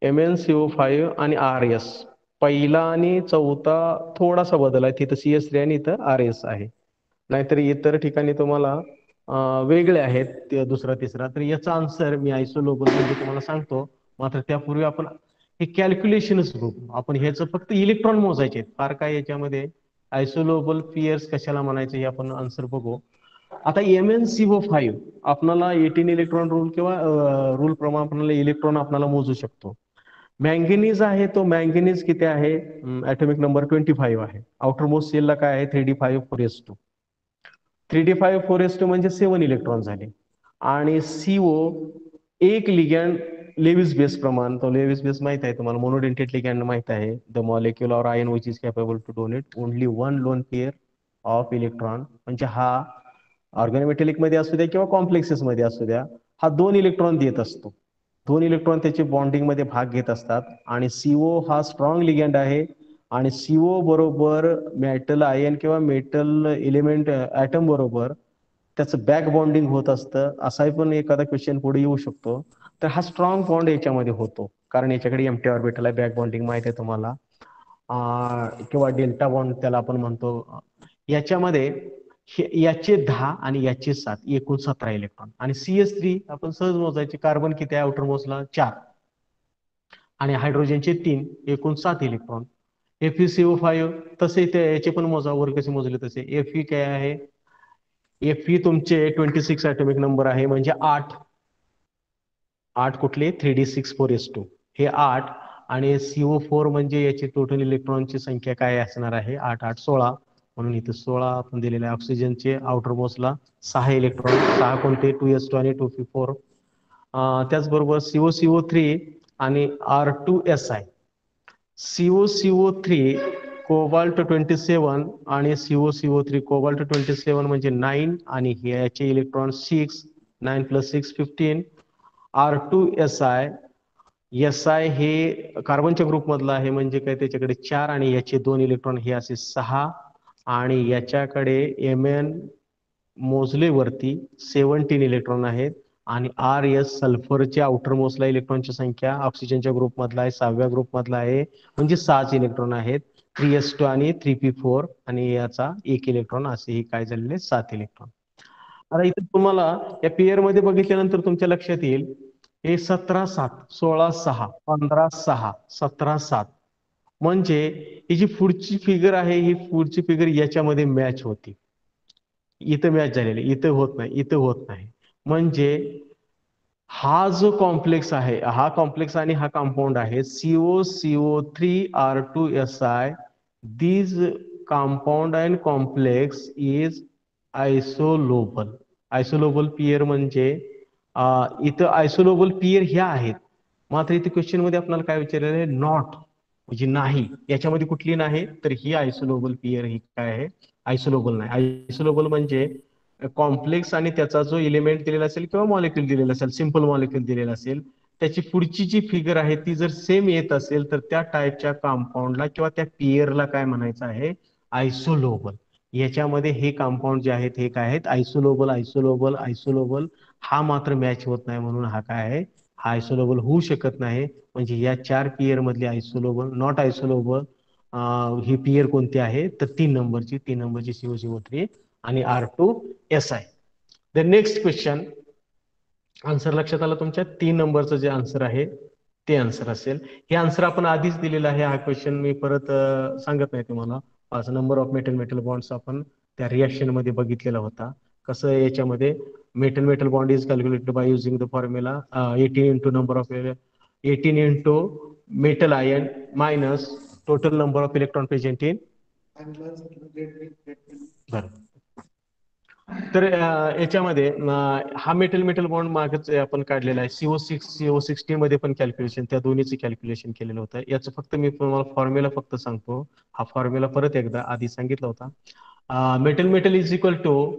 Speaker 1: MnCO5 आणि RS. पहिला आणि चौथा थोडासा बदल आहे. तिथं CS3 आणि इथं RS आहे. नाहीतर इतर ठिकाणी तुम्हाला वेगळे आहेत दुसरा तिसरा. तर याचा आन्सर मी आयसोलोबल म्हणजे तुम्हाला सांगतो. मात्र त्यापूर्वी आपण हे कॅल्क्युलेशनच बघू. आपण ह्याचं फक्त इलेक्ट्रॉन मोजायचे आहेत. फार काय याच्यामध्ये आयसोलोबल पियर्स कशाला म्हणायचं हे आपण आन्सर बघू. आता MnCO5 आपल्याला 18 इलेक्ट्रॉन रूल किंवा रूल प्रमाणे आपल्याला इलेक्ट्रॉन आपल्याला मोजू शकतो. मँगनीज आहे तो मँगनीज किती आहे ऍटॉमिक नंबर 25 आहे. आउटर मोस्ट सेलला काय आहे 3d5 4s2 म्हणजे 7 इलेक्ट्रॉन झाले. आणि CO एक लिगॅन्ड लेविस बेस प्रमाण तो लेविस बेस माहित आहे तुम्हाला. मोनोडेंटेट लिगॅन्ड माहित आहे. The molecule or ion which is capable to donate only one lone pair of electron. म्हणजे हा ऑर्गॅनोमेटेलिक मध्ये असू द्या किंवा कॉम्प्लेक्सेस मध्ये असू द्या हा 2 इलेक्ट्रॉन देत असतो. 2 इलेक्ट्रॉन त्याचे बॉन्डिंग मध्ये भाग घेत असतात. आणि CO हा स्ट्रॉंग लिगॅन्ड आहे आणि CO बरोबर मेटल आयन किंवा मेटल एलिमेंट ऍटम बरोबर त्याचं बॅक बॉन्डिंग होत असतं. असाही पण एखादा क्वेश्चन पुढे येऊ शकतो. तर हा स्ट्रॉंग बॉन्ड याच्यामध्ये होतो कारण याच्याकडे एम्प्टी ऑर्बिटल आहे. बॅक बॉन्डिंग माहित आहे तुम्हाला किंवा डेल्टा बॉन्ड त्याला आपण म्हणतो. याच्यामध्ये याचे 10 आणि याचे 7 एकूण 17 इलेक्ट्रॉन. आणि CS3 आपण सहज मोजायचे. कार्बन किती आहे आउटर मोस्टला 4 आणि हायड्रोजनचे 3 एकूण 7 इलेक्ट्रॉन. FeCO5 तसे याचे पण मोजा वर कसे मोजले तसे. Fe काय आहे Fe तुमचे 26 ऍटॉमिक नंबर आहे म्हणजे 8 कुठले 3d6 4s2 हे 8 आणि CO4 म्हणजे याची टोटल इलेक्ट्रॉनची संख्या काय असणार आहे 8 8 16 म्हणून इथे 16 आपण दिलेले आहे. ऑक्सिजनचे आउटर मोस्टला 6 इलेक्ट्रॉन 6 कोणते 2s2 आणि 2p4. त्याचबरोबर COCO3 आणि R2Si. COCO3 कोबाल्ट 27 आणि COCO3 कोबाल्ट 27 म्हणजे 9 आणि याचे इलेक्ट्रॉन 6 9 + 6 15. R2Si हे कार्बनच्या ग्रुप मधला आहे म्हणजे काय त्याच्याकडे 4 आणि याचे 2 इलेक्ट्रॉन हे असे 6 आणि याच्याकडे Mn मोजले वरती 17 इलेक्ट्रॉन आहेत. आणि RS सल्फरच्या आउटर मोस्टला इलेक्ट्रॉनची संख्या ऑक्सिजनच्या ग्रुप मधला आहे 6व्या ग्रुप मधला आहे म्हणजे 6 इलेक्ट्रॉन आहेत. 3s2 आणि 3p4 आणि याचा 1 इलेक्ट्रॉन असे ही काय झालेले 7 इलेक्ट्रॉन. आता इथे तुम्हाला या पेअर मध्ये बघितल्यानंतर तुमच्या लक्षात येईल हे 17-7, 16-6, 15-6, 17-7, म्हणजे ही जी पुढची फिगर आहे ही पुढची फिगर याच्यामध्ये मॅच होती. इथं मॅच झालेली, इथं होत नाही, इथं होत नाही. म्हणजे हा जो कॉम्प्लेक्स आहे, हा कॉम्प्लेक्स आणि हा कंपाऊंड आहे COCO3R2SI. This compound and complex is isolobal. Isolobal pair म्हणजे इथं आयसोलोबल पियर ह्या आहेत, मात्र इथे क्वेश्चन मध्ये आपल्याला काय विचारलेलं आहे, नॉट म्हणजे नाही, याच्यामध्ये कुठली नाही, तर ही आयसोलोबल पियर ही काय आहे, आयसोलोबल नाही. आयसोलोबल म्हणजे कॉम्प्लेक्स आणि त्याचा जो इलिमेंट दिलेला असेल किंवा मॉलिक्यूल दिलेला असेल, सिंपल मॉलिक्यूल दिलेला असेल, त्याची पुढची जी फिगर आहे ती जर सेम येत असेल तर त्या टाईपच्या कंपाऊंडला किंवा त्या पियरला काय म्हणायचं आहे, आयसोलोबल. याच्यामध्ये हे कंपाऊंड जे आहेत हे काय आहेत, आयसोलोबल. आयसोलोबल आयसोलोबल हा मात्र मॅच होत नाही, म्हणून हा काय आहे, हा आयसोलोबल होऊ शकत नाही. म्हणजे या 4 पियर मधले आयसोलोबल, नॉट आयसोलोबल ही पियर कोणती आहे, तर 3 नंबरची CO CO3 आणि R2SI. The next question, answer लक्षात आलं तुमच्या, 3 नंबरचं जे आन्सर आहे ते आन्सर असेल. हे आन्सर आपण आधीच दिलेलं आहे, हा क्वेश्चन मी परत सांगत नाही तुम्हाला. असं number of metal metal bonds आपण त्या रिएक्शन मध्ये बघितलेला होता. कसं याच्यामध्ये metal metal bond is calculated by using the formula 18 into number of 18 into metal ion minus total number of electron present in. बरं. तर याच्यामध्ये हा मेटल मेटल बॉन्ड मागच आपण काढलेला आहे, CO6 CO16 मध्ये पण कॅल्क्युलेशन, त्या दोन्हीचं कॅल्क्युलेशन केलेलं होतं. याचं फक्त मी तुम्हाला फॉर्म्युला फक्त सांगतो. हा फॉर्म्युला परत एकदा आधी सांगितला होता. Metal metal is equal to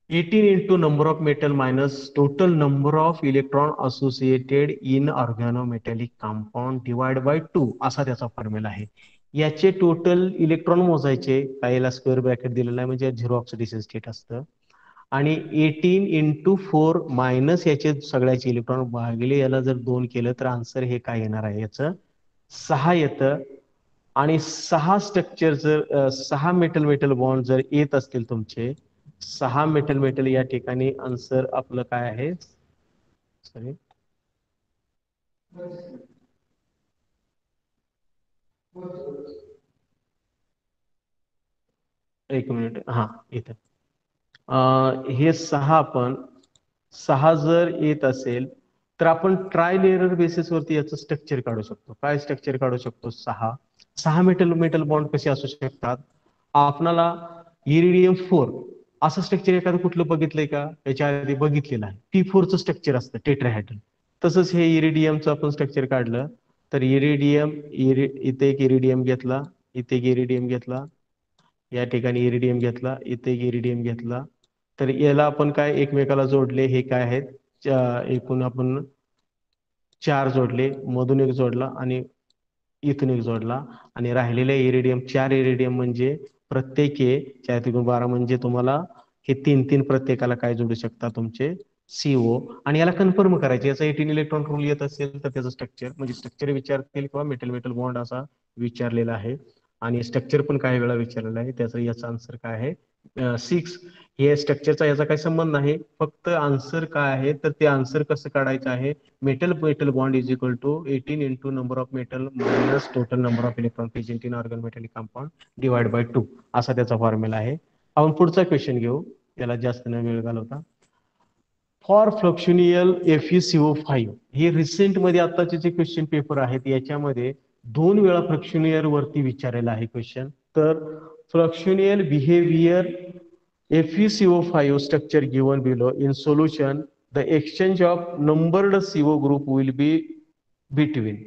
Speaker 1: 18 into number of metal minus total number of electron associated in organometallic compound divided by 2, असा त्याचा फॉर्म्युला आहे. याचे टोटल इलेक्ट्रॉन मोजायचे, काहीला स्क्वेअर ब्रॅकेट दिलेला आहे म्हणजे झिरो ऑक्सिडेशन स्टेट असतं, आणि 18 into 4 मायनस याचे सगळ्याचे इलेक्ट्रॉन भागिले याला जर 2 केलं तर आन्सर हे काय येणार आहे, याचं 6 येतं. आणि 6 स्ट्रक्चर जर 6 मेटल मेटल बॉन्ड जर येत असतील तुमचे, 6 मेटल मेटल या ठिकाणी आन्सर आपलं काय आहे, सॉरी, एक मिनिट, हा इथे हे 6 आपण 6 जर येत असेल तर आपण ट्रायल एरर बेसिस वरती याचं स्ट्रक्चर काढू शकतो. काय स्ट्रक्चर काढू शकतो, 6 मेटल मेटल बॉन्ड कसे असू शकतात, आपणाला इरिडियम 4 असं स्ट्रक्चर एखादं कुठलं बघितलंय का, याच्या आधी बघितलेलं आहे, T4चं स्ट्रक्चर असतं टेट्राहेड्रल. तसंच हे इरिडियमचं आपण स्ट्रक्चर काढलं तर इरिडियम, इथे एक इरिडियम घेतला, इथे एक इरिडियम घेतला, या ठिकाणी इरिडियम घेतला, इथे एक इरिडियम घेतला, तर याला आपण काय एकमेकाला जोडले, हे काय आहेत, एकूण आपण 4 जोडले, मधून एक जोडला आणि इथून एक जोडला, आणि राहिलेले इरिडियम 4 इरिडियम म्हणजे प्रत्येकी 4 × 12 म्हणजे तुम्हाला हे 3 3 प्रत्येकाला काय जोडू शकता, तुमचे CO. आणि याला कन्फर्म करायचे, याचा 18 इलेक्ट्रॉन रूल येत असेल तर त्याचं स्ट्रक्चर म्हणजे स्ट्रक्चर विचारतील किंवा मेटल मेटल बॉन्ड असा विचारलेला आहे, आणि स्ट्रक्चर पण काही वेळा विचारलेला आहे. त्याचा याचा आन्सर काय आहे, 6. हे स्ट्रक्चरचा याचा काही संबंध नाही, फक्त आन्सर काय आहे तर ते आन्सर कसं काढायचं आहे, metal metal bond is equal to 18 into number of metal minus total number of electron present in organometallic compound divide by 2, असा त्याचा फॉर्म्युला आहे. आपण पुढचा क्वेश्चन घेऊ, त्याला जास्त न वेळ घालवता. फॉर फ्लक्शुनियल FeCO5, हे रिसेंट मध्ये आताचे जे क्वेश्चन पेपर आहेत याच्यामध्ये 2 वेळा फ्लक्शुनियर वरती विचारलेला आहे क्वेश्चन. तर फ्लक्शुनियल behaviour FeCO5 structure given below in solution, the exchange of numbered CO group will be between.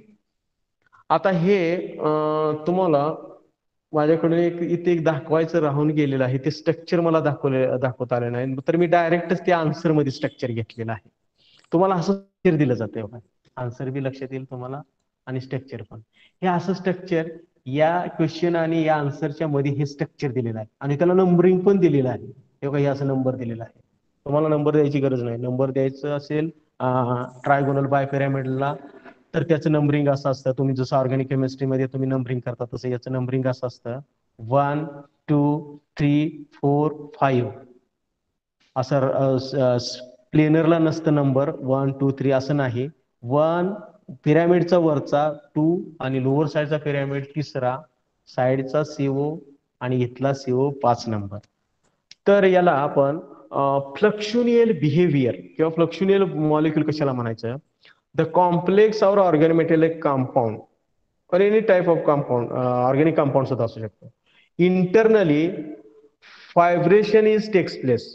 Speaker 1: आता हे तुम्हाला माझ्याकडे एक इथे एक दाखवायचं राहून गेलेलं आहे, ते स्ट्रक्चर मला दाखवता आलं नाही, तर मी डायरेक्टच त्या आन्सर मध्ये स्ट्रक्चर घेतलेलं आहे. तुम्हाला असं स्ट्रक्चर दिलं जातं बघा, आन्सर बी लक्षात येईल तुम्हाला आणि स्ट्रक्चर पण. हे असं स्ट्रक्चर या क्वेश्चन आणि या आन्सरच्या मध्ये हे स्ट्रक्चर दिलेलं आहे, आणि त्याला नंबरिंग पण दिलेलं आहे. हे बघा, हे असं नंबर दिलेला आहे, तुम्हाला नंबर द्यायची गरज नाही. नंबर द्यायचं असेल ट्रायगोनल बायपिरॅमिडला तर त्याचं नंबरिंग असं असतं, तुम्ही जसं ऑर्गॅनिक केमिस्ट्रीमध्ये तुम्ही नंबरिंग करता तसं याचं नंबरिंग असं असतं, 1 2 3 4 5. असं प्लेनरला नसतं नंबर 1 2 3 असं नाही. 1 पिरॅमिडचा वरचा, 2 आणि लोअर साईडचा पिरॅमिड तिसरा, साईडचा CO आणि इथला CO 5 नंबर. तर याला आपण फ्लक्शुनियल बिहेवियर किंवा फ्लक्शुनियल मॉलिक्यूल कशाला म्हणायचं? द कॉम्प्लेक्स और ऑर्गॅनिमेटेलिक compound or any type of compound, organic compound सुद्धा असू शकतो. Internally, vibration is takes place.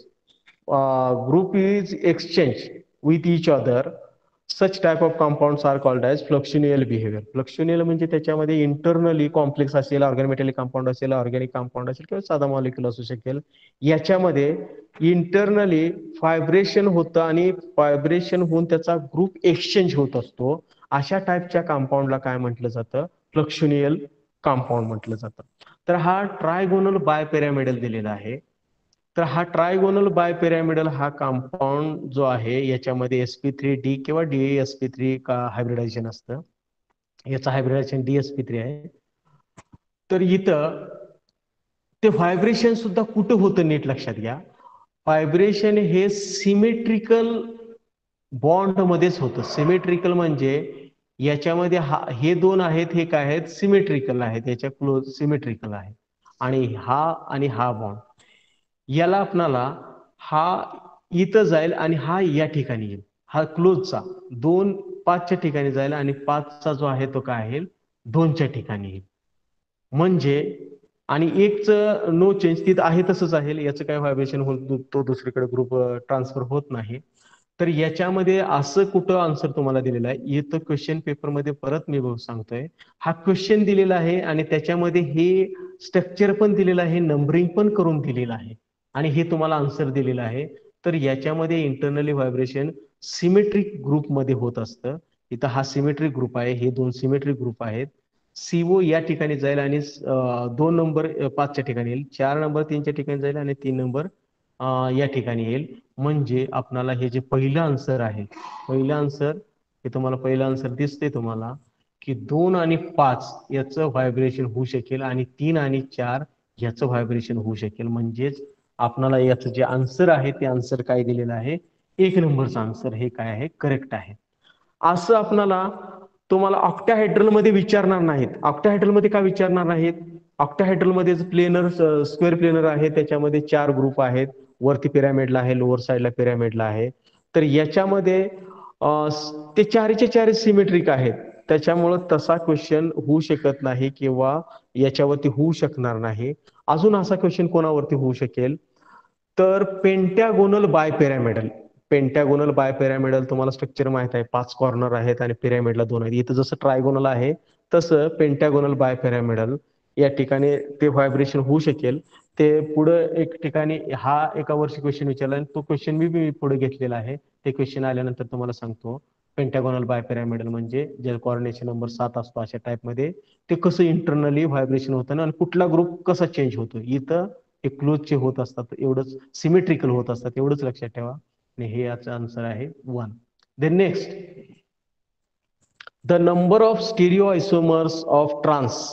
Speaker 1: Group is exchange with each other. Such type of compounds are called as fluxional behavior. Fluxional म्हणजे त्याच्यामध्ये internally complex असेल, ऑर्गॅनिमेटेलिक compound असेल, organic compound असेल किंवा साधा मॉलिक्यूल असू शकेल. याच्यामध्ये इंटरनली व्हायब्रेशन होतं आणि व्हायब्रेशन होऊन त्याचा ग्रुप एक्सचेंज होत असतो. अशा टाईपच्या कंपाऊंडला काय म्हटलं जातं? फ्लक्शुनियल कंपाऊंड म्हटलं जातं. तर हा ट्रायगोनल बायपिरॅमिडल दिलेला आहे. तर हा ट्रायगोनल बायपिरॅमिडल हा कंपाऊंड जो आहे याच्यामध्ये sp3d किंवा DsP3 का हायब्रिडायझेशन असतं. याचं हायब्रिडायझेशन DsP3 आहे. तर इथं ते व्हायब्रेशन सुद्धा कुठं होतं नीट लक्षात घ्या. व्हायब्रेशन हे सिमेट्रिकल बॉन्ड मध्येच होतं. सिमेट्रिकल म्हणजे याच्यामध्ये हे दोन आहेत, हे काय आहेत? सिमेट्रिकल आहेत, याच्या क्लोज सिमेट्रिकल आहे. आणि हा बॉन्ड याला आपणाला हा इथं जाईल आणि हा या ठिकाणी येईल. हा क्लोजचा 2 5च्या ठिकाणी जाईल आणि 5चा जो आहे तो काय आहे? 2च्या ठिकाणी येईल. म्हणजे आणि एकचं नो चेंज तिथं आहे तसंच आहे, याचं काय व्हायब्रेशन होत तो दुसरीकडे ग्रुप ट्रान्सफर होत नाही. तर याच्यामध्ये असं कुठं आन्सर तुम्हाला दिलेला आहे? इथं क्वेश्चन पेपरमध्ये परत मी सांगतोय, हा क्वेश्चन दिलेला आहे आणि त्याच्यामध्ये हे स्ट्रक्चर पण दिलेलं आहे, नंबरिंग पण करून दिलेलं आहे आणि हे तुम्हाला आन्सर दिलेलं आहे. तर याच्यामध्ये इंटरनली व्हायब्रेशन सिमेट्रिक ग्रुपमध्ये होत असतं. इथं हा सिमेट्रिक ग्रुप आहे, हे 2 सिमेट्रिक ग्रुप आहेत. CO या ठिकाणी जाईल आणि 2 नंबर 5च्या ठिकाणी येईल, 4 नंबर 3च्या ठिकाणी जाईल आणि 3 नंबर या ठिकाणी येईल. म्हणजे आपल्याला हे जे पहिलं आन्सर आहे, पहिलं आन्सर हे तुम्हाला पहिलं आन्सर दिसते तुम्हाला की 2 आणि 5 याचं व्हायब्रेशन होऊ शकेल आणि 3 आणि 4 याचं व्हायब्रेशन होऊ शकेल. म्हणजेच आपल्याला याचं जे आन्सर आहे ते आन्सर काय दिलेलं आहे? 1 नंबरचं आन्सर हे काय आहे? करेक्ट आहे. असं आपल्याला तुम्हाला ऑक्टाहेड्रल मध्ये विचारणार नाहीत. ऑक्टाहेड्रल मध्ये का विचारणार नाहीत? ऑक्टाहेड्रल मध्ये प्लेनर स्क्वेअर प्लेनर आहे, त्याच्यामध्ये 4 ग्रुप आहेत. वरती पिरॅमिडला आहे, लोअर साईडला पिरॅमिडला आहे. तर याच्यामध्ये ते चारीचे चारी सिमेट्रिक आहेत. त्याच्यामुळं तसा क्वेश्चन होऊ शकत नाही किंवा याच्यावरती होऊ शकणार नाही. अजून असा क्वेश्चन कोणावरती होऊ शकेल? तर पेंटॅगोनल बाय पिरॅमिडल. पेंटॅगोनल बाय पिरॅमिडल तुम्हाला स्ट्रक्चर माहित आहे, 5 कॉर्नर आहेत आणि पिरॅमिडला 2 आहेत. इथं जसं ट्रायगोनल आहे तसं पेंटॅगोनल बाय पिरॅमिडल या ठिकाणी ते व्हायब्रेशन होऊ शकेल. ते पुढं एक ठिकाणी हा एका वर्षी क्वेश्चन विचारला आणि तो क्वेश्चन मी पुढे घेतलेला आहे. ते क्वेश्चन आल्यानंतर तुम्हाला सांगतो. पेंटॅगोनल बाय पिरॅमिडल म्हणजे जे कोऑर्डिनेशन नंबर 7 असतो अशा टाईपमध्ये ते कसं इंटरनली व्हायब्रेशन होतं आणि कुठला ग्रुप कसा चेंज होतो. इथं हे क्लोजचे होत असतात, एवढंच सिमेट्रिकल होत असतात, एवढंच लक्षात ठेवा. आणि हे याचं आन्सर आहे 1. Then next, the number of stereoisomers of trans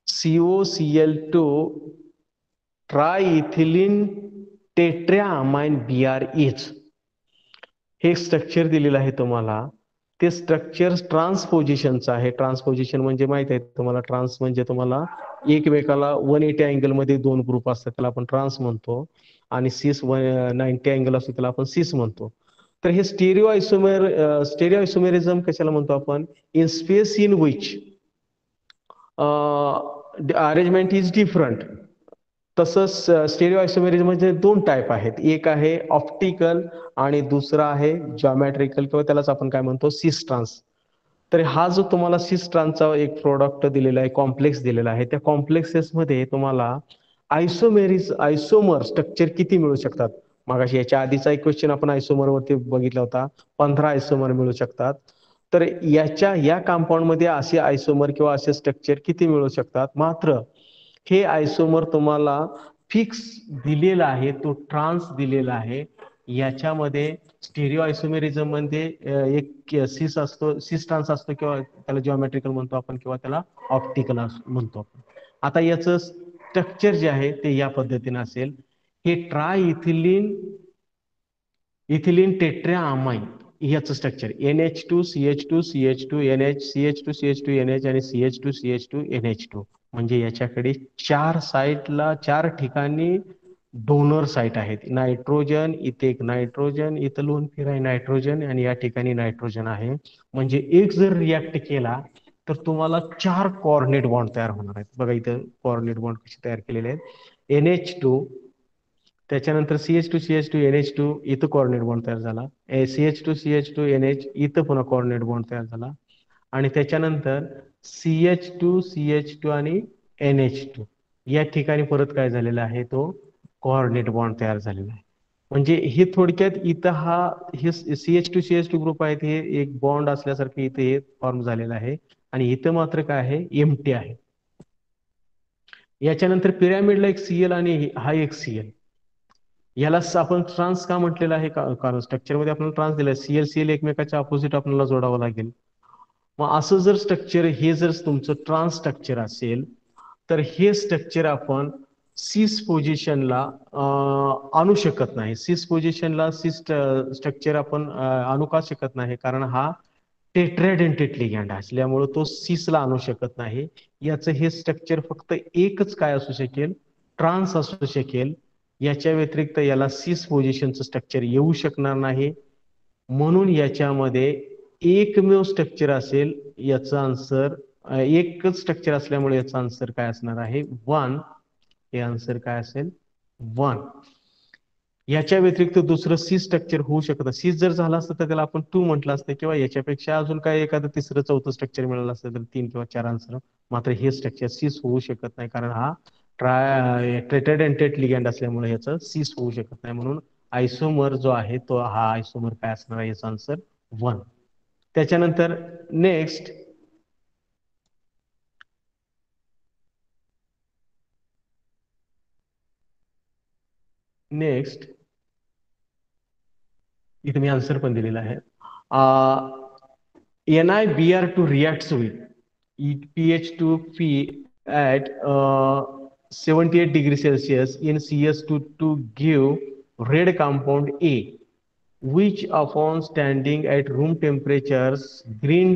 Speaker 1: COCl2 triethylene tetramine BR is. हे स्ट्रक्चर दिलेलं आहे तुम्हाला. ते स्ट्रक्चर ट्रान्सपोजिशनचं आहे. ट्रान्सपोजिशन म्हणजे माहित आहे तुम्हाला, ट्रान्स म्हणजे तुम्हाला एकमेकाला 180 अँगल मध्ये 2 ग्रुप असतात, त्याला आपण ट्रान्स म्हणतो. आणि सिस 90 अँगल असतो त्याला आपण सिस म्हणतो. तर हे स्टेरिओ आयसोमेरिझम कशाला म्हणतो आपण? In space in which arrangement is different. तसंच स्टेरिओ आयसोमेरिझम म्हणजे 2 टाईप आहेत. एक आहे ऑप्टिकल आणि दुसरा आहे जॉमेट्रिकल किंवा त्यालाच आपण काय म्हणतो? सिस ट्रान्स. तर हा जो तुम्हाला सिस ट्रान्सचा एक प्रोडक्ट दिलेला आहे, कॉम्प्लेक्स दिलेला आहे, त्या कॉम्प्लेक्सेस मध्ये तुम्हाला आयसोमर स्ट्रक्चर किती मिळू शकतात? मगाशी याच्या आधीचा एक क्वेश्चन आपण आयसोमर वरती बघितला होता, 15 आयसोमर मिळू शकतात. तर या कंपाऊंड मध्ये असे आयसोमर किंवा असे स्ट्रक्चर किती मिळू शकतात? मात्र हे आयसोमर तुम्हाला फिक्स दिलेला आहे, तो ट्रान्स दिलेला आहे. याच्यामध्ये स्टेरिओ आयसोमेरिझम मध्ये एक सिस असतो, सिस ट्रान्स असतो किंवा त्याला जिओमेट्रिकल म्हणतो आपण किंवा त्याला ऑप्टिकल म्हणतो आपण. आता याचं स्ट्रक्चर जे आहे ते या पद्धतीने असेल. हे ट्रायइथिलीन इथिलीन टेट्रामाइन याचं structure NH2CH2CH2 NH CH2CH2 NH आणि CH2CH2 NH2 म्हणजे याच्याकडे चार साईटला चार ठिकाणी डोनर साईट आहेत. नायट्रोजन, इथे एक नायट्रोजन, इथं लोन फिर आहे नायट्रोजन आणि या ठिकाणी नायट्रोजन आहे. म्हणजे एक जर रिॲक्ट केला तर तुम्हाला चार कॉर्डिनेट बॉन्ड तयार होणार आहेत. बघा इथं कॉर्डिनेट बॉन्ड कसे तयार केलेले आहेत. NH2, त्याच्यानंतर CH2CH2NH2 इथं कॉर्डिनेट बॉन्ड तयार झाला. CH2CH2NH इथं पुन्हा कॉर्डिनेट बॉन्ड तयार झाला आणि त्याच्यानंतर CH2CH2 आणि NH2 या ठिकाणी परत काय झालेला आहे, तो कॉर्डिनेट बॉन्ड तयार झालेला आहे. म्हणजे हे थोडक्यात इथं हा हे CH2CH2 ग्रुप आहेत, हे एक बॉन्ड असल्यासारखे इथे हे फॉर्म झालेला आहे आणि इथं मात्र काय आहे, एम्प्टी आहे. याच्यानंतर पिरॅमिडला एक Cl आणि हा एक Cl, याला आपण ट्रान्स का म्हटलेलं आहे, कारण स्ट्रक्चर मध्ये आपल्याला ट्रान्स दिलाय. ClCl एकमेकाच्या अपोजिट आपल्याला जोडावं लागेल. मग असं जर स्ट्रक्चर हे जर तुमचं ट्रान्स स्ट्रक्चर असेल तर हे स्ट्रक्चर आपण सिस पोझिशनला आणू शकत नाही. सिस पोझिशनला सिस स्ट्रक्चर आपण आणू का शकत नाही, कारण हा टेट्राडेंटेट लिगँड असल्यामुळे तो सिसला आणू शकत नाही. याचं हे स्ट्रक्चर फक्त एकच काय असू शकेल, ट्रान्स असू शकेल. याच्या व्यतिरिक्त याला सिस पोझिशनचं स्ट्रक्चर येऊ शकणार नाही. म्हणून याच्यामध्ये एकमेव स्ट्रक्चर असेल, याचं आन्सर एकच स्ट्रक्चर असल्यामुळे याचा आन्सर काय असणार आहे, 1. हे आन्सर काय असेल, 1. याच्या व्यतिरिक्त दुसरं सी स्ट्रक्चर होऊ शकतं. सी जर झालं असतं तर त्याला आपण 2 म्हटलं असतं किंवा याच्यापेक्षा अजून काय एखादं तिसरं चौथं स्ट्रक्चर मिळालं असतं तर 3 किंवा 4 आन्सर. मात्र हे स्ट्रक्चर सीस होऊ शकत नाही, कारण हा टेट्राडेंटेट लिगँड असल्यामुळे याचं सीस होऊ शकत नाही. म्हणून आयसोमर जो आहे तो हा आयसोमर काय असणार आहे, याचा आन्सर 1. त्याच्यानंतर नेक्स्ट इथे मी आन्सर पण दिलेला आहे. NiBr2 reacts with PH2P at 78 degrees Celsius in CS2 to give red compound A, which upon standing at room temperatures green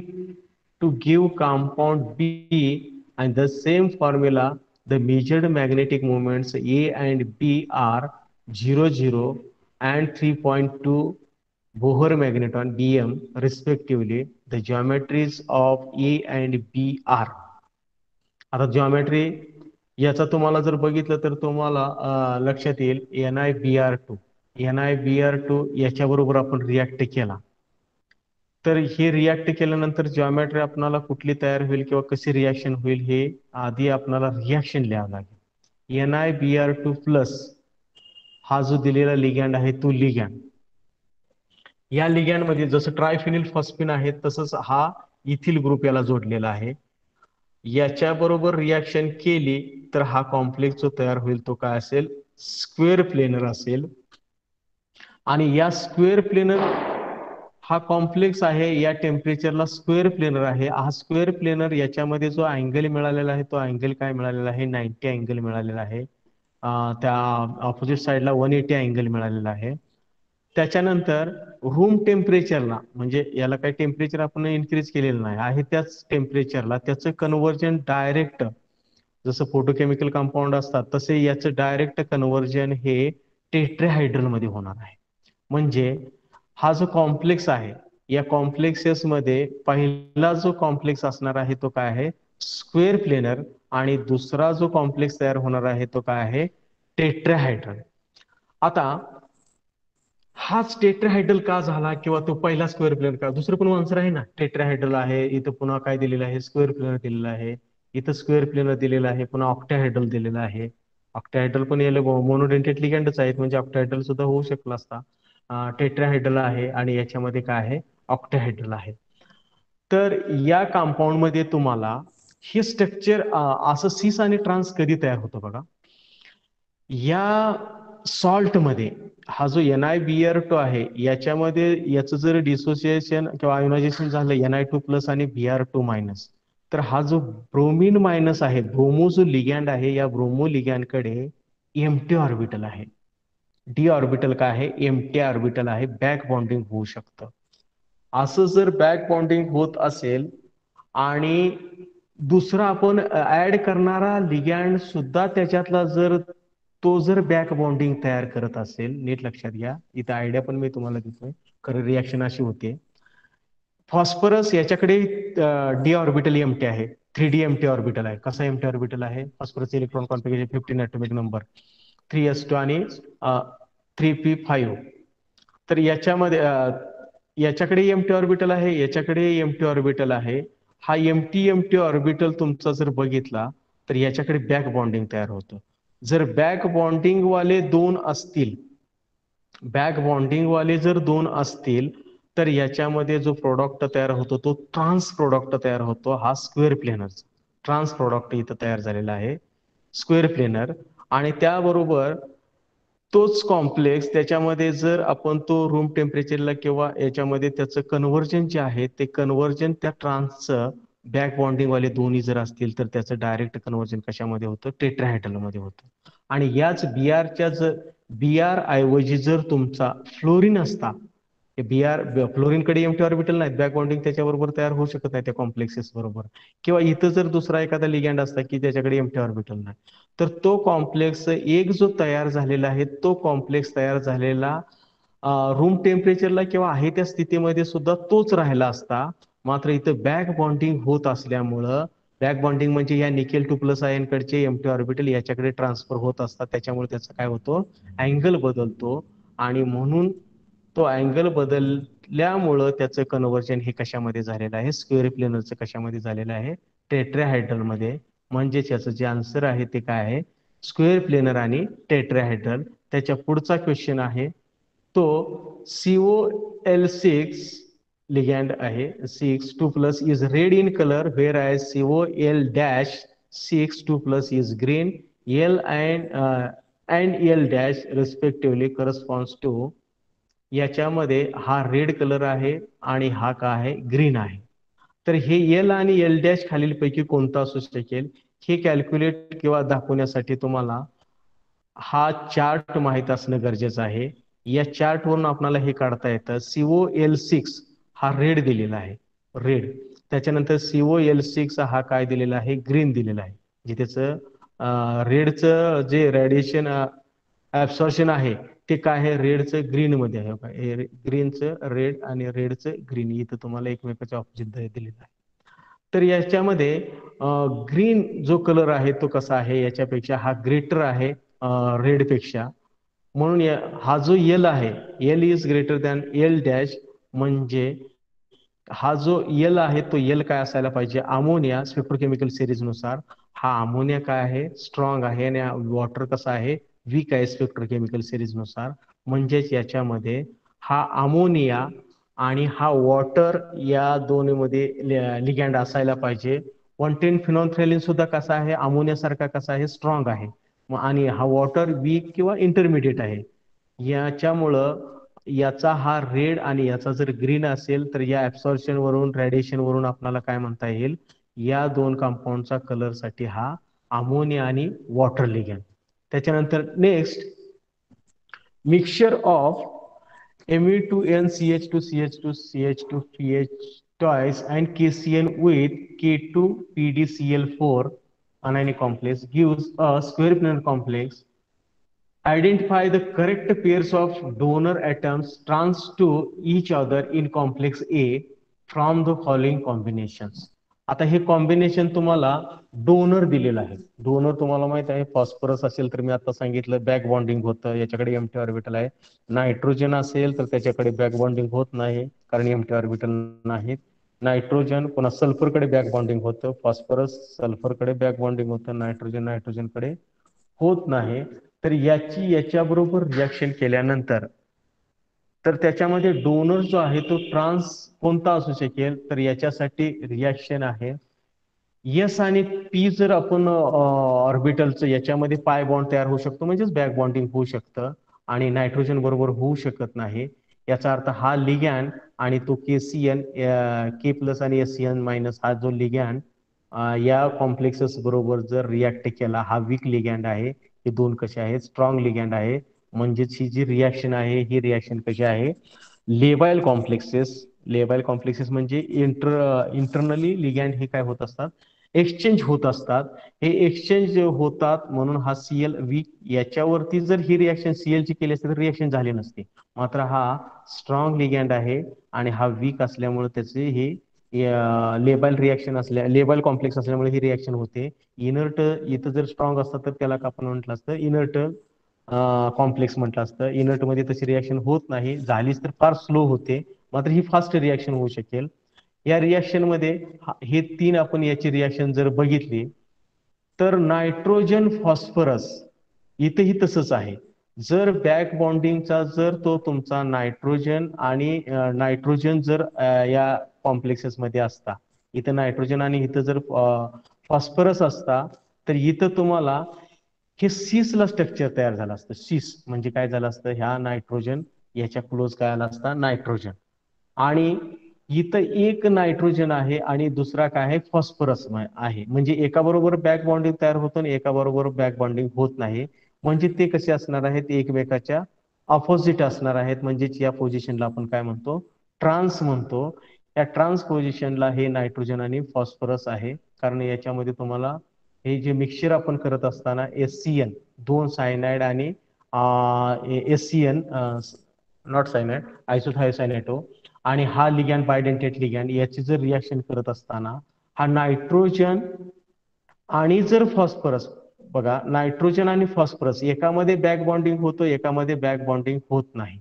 Speaker 1: to give compound B, and the same formula. The measured magnetic moments A and B are 0, 0 and 3.2 Bohr magneton BM respectively. The geometries of A and B are. आता geometry याचा तुम्हाला जर बघितलं तर तुम्हाला लक्षात येईल, NiBr2 याच्याबरोबर आपण रिॲक्ट केला तर हे रिॲक्ट केल्यानंतर जॉमेट्री आपल्याला कुठली तयार होईल किंवा कशी रिॲक्शन होईल हे आधी आपल्याला रिॲक्शन लिहावं लागेल. NiBr2 प्लस हा जो दिलेला लिगँड आहे तो लिगँड, या लिगँड मध्ये जसं ट्रायफिनिल फॉस्फिन आहे तसंच हा इथिल ग्रुप याला जोडलेला आहे. याच्या बरोबर रिॲक्शन केली तर हा कॉम्प्लेक्स जो तयार होईल तो काय असेल, स्क्वेअर प्लेनर असेल. आणि या स्क्वेअर प्लेनर हा कॉम्प्लेक्स आहे, या टेम्परेचरला स्क्वेअर प्लेनर आहे. हा स्क्वेअर प्लेनर याच्यामध्ये जो अँगल मिळालेला आहे तो अँगल काय मिळालेला आहे, 90 अँगल मिळालेला आहे. त्या ऑपोजिट साइडला 180 अँगल मिळालेला आहे. त्याच्यानंतर रूम टेम्परेचरला, म्हणजे याला काही टेम्परेचर आपण इन्क्रीज केलेलं नाही आहे, त्याच टेम्परेचरला त्याचं कन्व्हर्जन डायरेक्ट, जसं फोटोकेमिकल कंपाऊंड असतात तसे याचं डायरेक्ट कन्व्हर्जन हे टेट्राहायड्रल मध्ये होणार आहे. म्हणजे हा जो कॉम्प्लेक्स आहे या कॉम्प्लेक्सेस मध्ये पहिला जो कॉम्प्लेक्स असणार आहे तो काय आहे, स्क्वेअर प्लेनर, आणि दुसरा जो कॉम्प्लेक्स तयार होणार आहे तो काय आहे, टेट्राहायड्रल. आता हाच टेट्राहायड्रल का झाला किंवा तो पहिला स्क्वेअर प्लेनर का, दुसरं पण आन्सर आहे ना, टेट्राहायड्रल आहे, इथं पुन्हा काय दिलेलं आहे, स्क्वेअर प्लेनर दिलेला आहे, इथं स्क्वेअर प्लेनर दिलेला आहे, पुन्हा ऑक्टाहायड्रल दिलेला आहे. ऑक्टाहायड्रल पण याला मोनोडेंटेट लिगँडच आहेत, म्हणजे ऑक्टाहायड्रल सुद्धा होऊ शकला असता. टेट्राहायड्रल आहे आणि याच्यामध्ये काय आहे, ऑक्टाहायड्रल आहे. तर या कंपाऊंड मध्ये तुम्हाला हे स्ट्रक्चर असं सिस आणि ट्रान्स कधी तयार होतं बघा, या सॉल्ट मध्ये हा जो NiBr2 आहे याच्यामध्ये याचं जर डिसोसिएशन किंवा आयोनायझेशन झालं Ni2 प्लस आणि Br2 मायनस, तर हा जो ब्रोमिन मायनस आहे, ब्रोमो जो लिगँड आहे, या ब्रोमो लिगँड कडे एम्प्टी ऑर्बिटल आहे. डी ऑर्बिटल काय आहे, एम्प्टी ऑर्बिटल आहे, बॅक बॉन्डिंग होऊ शकतं. असं जर बॅक बॉन्डिंग होत असेल आणि दुसरा आपण ऍड करणारा लिगॅंड सुद्धा त्याच्यातला जर तो जर बॅक बॉन्डिंग तयार करत असेल, नीट लक्षात घ्या, इथं आयडिया पण मी तुम्हाला देतोय, खरं रिॲक्शन अशी होते. फॉस्फरस याच्याकडे डी ऑर्बिटल एमटी आहे, 3D एमटी ऑर्बिटल आहे. कसा एमटी ऑर्बिटल आहे? Phosphorus electron configuration 15 atomic number, 3s2 आणि 3p5. तर याच्यामध्ये याच्याकडे एमटी ऑर्बिटल आहे, याच्याकडे एमटी ऑर्बिटल आहे. हा एमटी एमटी ऑर्बिटल तुमचा जर बघितला तर याच्याकडे बॅक बॉन्डिंग तयार होतं. जर बॅक बॉन्डिंग वाले दोन असतील, बॅक बॉन्डिंग वाले जर दोन असतील तर याच्यामध्ये जो प्रोडक्ट तयार होतो तो ट्रान्स प्रोडक्ट तयार होतो, हा स्क्वेअर प्लेनर ट्रान्स प्रोडक्ट इथं तयार झालेला आहे, स्क्वेअर प्लेनर. आणि त्याबरोबर तोच कॉम्प्लेक्स त्याच्यामध्ये जर आपण तो रूम टेम्परेचरला किंवा याच्यामध्ये त्याचं कन्व्हर्जन जे आहे ते कन्व्हर्जन त्या ट्रान्सचं बॅक बॉन्डिंग वाले दोन्ही जर असतील तर त्याचं डायरेक्ट कन्व्हर्जन कशामध्ये होतं, टेट्राहेड्रलमध्ये होतं. आणि याच बीआरच्या जर बीआर ऐवजी जर तुमचा फ्लोरीन असता, बीआर फ्लोरीनकडे एमटी ऑर्बिटल नाहीत, बॅक बॉन्डिंग त्याच्याबरोबर तयार होऊ शकत नाही त्या कॉम्प्लेक्सेस बरोबर. किंवा इथं जर दुसरा एखादा लिगँड असता की त्याच्याकडे एमटी ऑर्बिटल नाही, तर तो कॉम्प्लेक्स एक जो तयार झालेला आहे तो कॉम्प्लेक्स तयार झालेला रूम टेम्परेचरला किंवा आहे त्या स्थितीमध्ये सुद्धा तोच राहिला असता. मात्र इथं बॅक बॉन्डिंग होत असल्यामुळं, बॅक बॉन्डिंग म्हणजे या निकेल 2+ आयन कडचे एमटी ऑर्बिटल याच्याकडे ट्रान्सफर होत असतात, त्याच्यामुळे त्याचा काय होतो, अँगल बदलतो. आणि म्हणून तो अँगल बदलल्यामुळं त्याचं कन्व्हर्जन हे कशामध्ये झालेलं आहे, स्क्वेअर प्लेनरचं कशामध्ये झालेलं आहे, टेट्राहायड्रलमध्ये. म्हणजेच याचं जे आन्सर आहे ते काय आहे, स्क्वेअर प्लेनर आणि टेट्राहायड्रल. त्याच्या पुढचा क्वेश्चन आहे तो COL6 लिगॅंड आहे, 6 2+ is red in colour whereas COL-6 2+ is green. L and L dash respectively corresponds to. याच्यामध्ये हा रेड कलर आहे आणि हा का आहे, ग्रीन आहे. तर हे एल आणि एल डॅश खालीलपैकी कोणता असू शकेल, हे कॅल्क्युलेट किंवा दाखवण्यासाठी तुम्हाला हा चार्ट माहित असणं गरजेचं आहे. या चार्टवरून आपल्याला हे काढता येतं. COL6 हा रेड दिलेला आहे, रेड. त्याच्यानंतर COL6 हा काय दिलेला आहे, ग्रीन दिलेला आहे. जे त्याचं रेडचं जे रेडिएशन ऍब्सॉर्प्शन आहे ते काय आहे, रेडचं ग्रीन मध्ये आहे. ग्रीनचं रेड आणि रेडचं ग्रीन, इथं तुम्हाला एकमेकाच्या ऑपोजिट दिलेलं आहे. तर याच्यामध्ये ग्रीन जो कलर आहे तो कसा आहे, याच्यापेक्षा हा ग्रेटर आहे रेड पेक्षा. म्हणून हा जो एल आहे, L is greater than L dash. म्हणजे हा जो एल आहे तो एल काय असायला पाहिजे, अमोनिया स्पेक्ट्रोकेमिकल सिरीज नुसार हा अमोनिया काय आहे, स्ट्रॉंग आहे. आणि वॉटर कसा आहे, वीक आहे स्पेक्ट्रोकेमिकल सिरीज नुसार. म्हणजेच याच्यामध्ये हा अमोनिया आणि हा वॉटर या दोन्हीमध्ये लिगँड असायला पाहिजे. 110 फिनॉल्फ्थालीन सुद्धा कसा आहे, अमोनियासारखा कसा आहे, स्ट्रॉंग आहे. आणि हा वॉटर वीक किंवा इंटरमिडिएट आहे. याच्यामुळं याचा हा रेड आणि याचा जर ग्रीन असेल तर या ऍब्सॉर्प्शन वरून, रेडिएशन वरून आपल्याला काय म्हणता येईल, या दोन कंपाऊंडचा कलर साठी हा अमोनिया आणि वॉटर लिगँड. त्याच्यानंतर next, mixture of Me2NCH2CH2CH2PH twice and KCl with K2PdCl4 anionic complex gives a square planar complex. Identify the correct pairs of donor atoms trans to each other in complex A from the following combinations. आता हे combination तुम्हाला donor दिलेलं आहे. Donor तुम्हाला माहित आहे, phosphorus असेल तर मी आता सांगितलं बॅक बॉन्डिंग होतं, याच्याकडे एमटी ऑर्बिटल आहे. नायट्रोजन असेल तर त्याच्याकडे बॅक बॉन्डिंग होत नाही कारण एमटी ऑर्बिटल नाहीत. नायट्रोजन पुन्हा सल्फरकडे बॅक बॉन्डिंग होतं, फॉस्फरस सल्फरकडे बॅक बॉन्डिंग होतं, नायट्रोजन नायट्रोजनकडे होत नाही. तर याची याच्याबरोबर रिॲक्शन केल्यानंतर तर त्याच्यामध्ये डोनर जो आहे तो ट्रान्स कोणता असू शकेल, तर याच्यासाठी रिॲक्शन आहे यस आणि पी. जर आपण ऑर्बिटलचं याच्यामध्ये पाय बॉन्ड तयार होऊ शकतो, म्हणजेच बॅक बॉन्डिंग होऊ शकतं आणि नायट्रोजन बरोबर होऊ शकत नाही. याचा अर्थ हा लिगॅन आणि तो KCN K+ आणि SCN- हा जो लिगॅन या कॉम्प्लेक्सेस बरोबर जर रिॲक्ट केला, हा वीक लिगॅन्ड आहे. हे दोन कसे आहेत, स्ट्रॉंग लिगॅन्ड आहे. म्हणजेच ही जी रिॲक्शन आहे ही रिॲक्शन कशी आहे, लेबाईल कॉम्प्लेक्सेस. लेबाईल कॉम्प्लेक्सेस म्हणजे इंटरनली लिगॅन्ड हे काय होत असतात, एक्सचेंज होत असतात. हे एक्सचेंज होतात म्हणून हा सीएल वीक, याच्यावरती जर ही रिॲक्शन सीएल ची केली असती तर रिॲक्शन झाली नसती. मात्र हा स्ट्रॉंग लिगॅन्ड आहे आणि हा वीक असल्यामुळे त्याचे हे लेबाईल रिॲक्शन लेबाईल कॉम्प्लेक्स असल्यामुळे ही रिॲक्शन होते. इनर्ट इथं जर स्ट्रॉंग असतात तर त्याला आपण म्हटलं असतं इनर्ट कॉम्प्लेक्स म्हटलं असतं. इनर्ट मध्ये तशी रिॲक्शन होत नाही, झालीच तर फार स्लो होते, मात्र ही फास्ट रिॲक्शन होऊ शकेल. या रिॲक्शन मध्ये हे तीन आपण याची रिॲक्शन जर बघितली तर नायट्रोजन फॉस्फरस इथेही तसंच आहे. जर बॅक बॉन्डिंगचा जर तो तुमचा नायट्रोजन आणि नायट्रोजन जर या कॉम्प्लेक्सेस मध्ये असता, इथं नायट्रोजन आणि इथं जर फॉस्फरस असता, तर इथं तुम्हाला हे सीसला स्ट्रक्चर तयार झालं असतं. सीस म्हणजे काय झालं असतं, ह्या नायट्रोजन याच्या क्लोज काय आला असता, नायट्रोजन. आणि इथं एक नायट्रोजन आहे आणि दुसरा काय आहे, फॉस्फरस आहे. म्हणजे एका बरोबर बॅक बॉन्डिंग तयार होतं आणि एका बरोबर बॅक बॉन्डिंग होत नाही. म्हणजे ते कसे असणार आहेत, एकमेकाच्या अपोजिट असणार आहेत. म्हणजेच या पोझिशनला आपण काय म्हणतो, ट्रान्स म्हणतो. या ट्रान्स पोझिशनला हे नायट्रोजन आणि फॉस्फरस आहे. कारण याच्यामध्ये तुम्हाला हे जे मिक्सचर आपण करत असताना एससीएन, दोन सायनाइड आणि एससीएन, नॉट सायनाइड, आयसोथायोसायनेटो, आणि हा लिगॅन्ड बायडेंटेट लिगॅन्ड याची जर रिॲक्शन करत असताना हा नायट्रोजन आणि जर फॉस्फरस, बघा नायट्रोजन आणि फॉस्फरस एकामध्ये बॅक बॉन्डिंग होतं, एकामध्ये बॅक बॉन्डिंग होत नाही.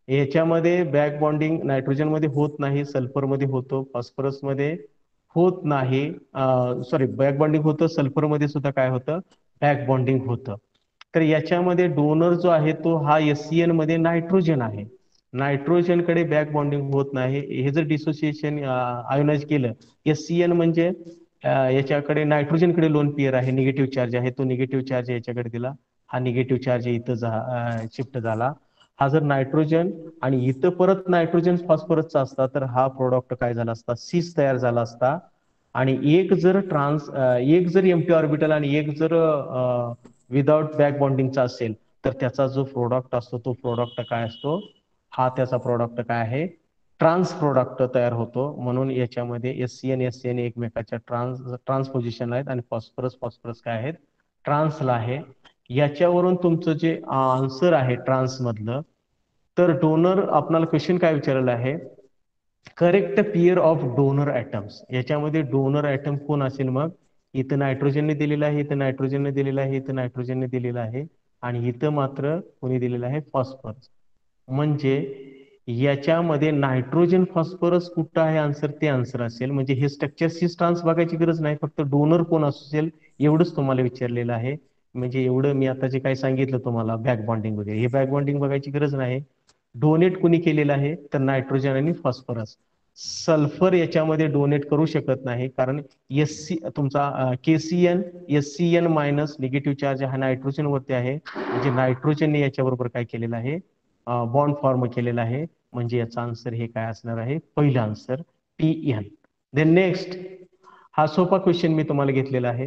Speaker 1: याच्यामध्ये बॅक बॉन्डिंग नायट्रोजन मध्ये होत नाही, सल्फर मध्ये होतो, फॉस्फरस मध्ये होत नाही. सॉरी, बॅक बॉन्डिंग होतं, सल्फर मध्ये सुद्धा काय होतं, बॅक बॉन्डिंग होतं. तर याच्यामध्ये डोनर जो आहे तो हा एससीएन मध्ये नायट्रोजन आहे. नायट्रोजन कडे बॅक बॉन्डिंग होत नाही. हे जर डिसोसिएशन आयोनाइज केलं, एससीएन म्हणजे याच्याकडे नायट्रोजनकडे लोन पेअर आहे, निगेटिव्ह चार्ज आहे, तो निगेटिव्ह चार्ज याच्याकडे दिला, हा निगेटिव्ह चार्ज इथं शिफ्ट झाला. हा जर नायट्रोजन आणि इथं परत नायट्रोजन फॉस्फरसचा असता तर हा प्रोडक्ट काय झाला असता, सीस तयार झाला असता. आणि एक जर एम्प्टी ऑर्बिटल आणि एक जर विदाउट बॅक बॉन्डिंगचा असेल तर त्याचा जो प्रोडक्ट असतो तो प्रोडक्ट काय असतो, हा त्याचा प्रोडक्ट काय आहे, ट्रान्स प्रोडक्ट तयार होतो. म्हणून याच्यामध्ये एससीएन एससीएन एकमेकाच्या ट्रान्स पोझिशन आहेत आणि फॉस्फरस फॉस्फरस काय आहेत, ट्रान्सला आहे. याच्यावरून तुमचं जे आन्सर आहे ट्रान्स मधलं, तर डोनर आपल्याला क्वेश्चन काय विचारलेला आहे, correct pair of donor atoms. याच्यामध्ये डोनर ऍटम कोण असेल, मग इथं नायट्रोजनने दिलेलं आहे, इथं नायट्रोजनने दिलेलं आहे, इथं नायट्रोजनने दिलेलं आहे आणि इथं मात्र कोणी दिलेलं आहे, फॉस्फरस. म्हणजे याच्यामध्ये नायट्रोजन फॉस्फरस कुठं आहे आन्सर, ते आन्सर असेल. म्हणजे हे स्ट्रक्चर सिस ट्रान्स बघायची गरज नाही, फक्त डोनर कोण असेल एवढंच तुम्हाला विचारलेलं आहे. म्हणजे एवढं मी आता जे काही सांगितलं तुम्हाला बॅक बॉन्डिंग वगैरे, हे बॅक बॉन्डिंग बघायची गरज नाही. डोनेट कुणी केलेलं आहे तर नायट्रोजन आणि फॉस्फरस. सल्फर याच्यामध्ये डोनेट करू शकत नाही, कारण तुमचा KCN SCN minus negative charge हा नायट्रोजन वरती आहे. म्हणजे नायट्रोजनने याच्याबरोबर काय केलेलं आहे, बॉन्ड फॉर्म केलेला आहे. म्हणजे याचा आन्सर हे काय असणार आहे, पहिला आन्सर टीएन. देन नेक्स्ट, हा सोपा क्वेश्चन मी तुम्हाला घेतलेला आहे.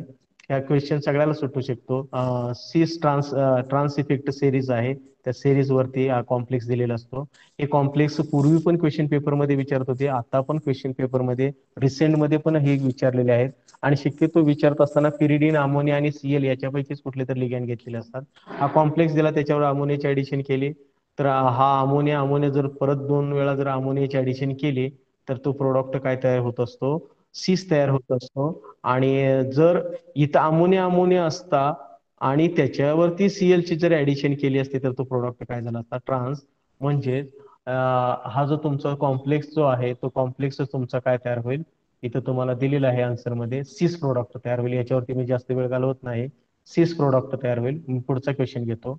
Speaker 1: हा क्वेश्चन सगळ्याला सुटू शकतो. सिस ट्रान्स इफेक्ट सिरीज आहे, त्या सिरीज वरती हा कॉम्प्लेक्स दिलेला असतो. हे कॉम्प्लेक्स पूर्वी पण क्वेश्चन पेपरमध्ये विचारत होते, आता पण क्वेश्चन पेपरमध्ये रिसेंटमध्ये पण हे विचारलेले आहेत. आणि शक्यतो विचारत असताना पिरिडीन, अमोनिया आणि सीएल याच्यापैकीच कुठले तर लिगॅन घेतलेले असतात. हा कॉम्प्लेक्स दिला, त्याच्यावर अमोनियाची ऍडिशन केली, तर हा अमोनिया जर परत 2 वेळा जर अमोनियाची ऍडिशन केली तर तो प्रोडक्ट काय तयार होत असतो, सीस तयार होत असतो. आणि जर इथं अमोनिया अमोनिया असता आणि त्याच्यावरती सीएल ची जर ऍडिशन केली असती तर तो प्रोडक्ट काय झाला असता, ट्रान्स. म्हणजे हा जो तुमचा कॉम्प्लेक्स जो आहे तो कॉम्प्लेक्स तुमचा काय तयार होईल, इथं तुम्हाला दिलेलं आहे आन्सर मध्ये, सीस प्रोडक्ट तयार होईल. याच्यावरती मी जास्त वेळ घालवत नाही, सीस प्रोडक्ट तयार होईल. मी पुढचा क्वेश्चन घेतो.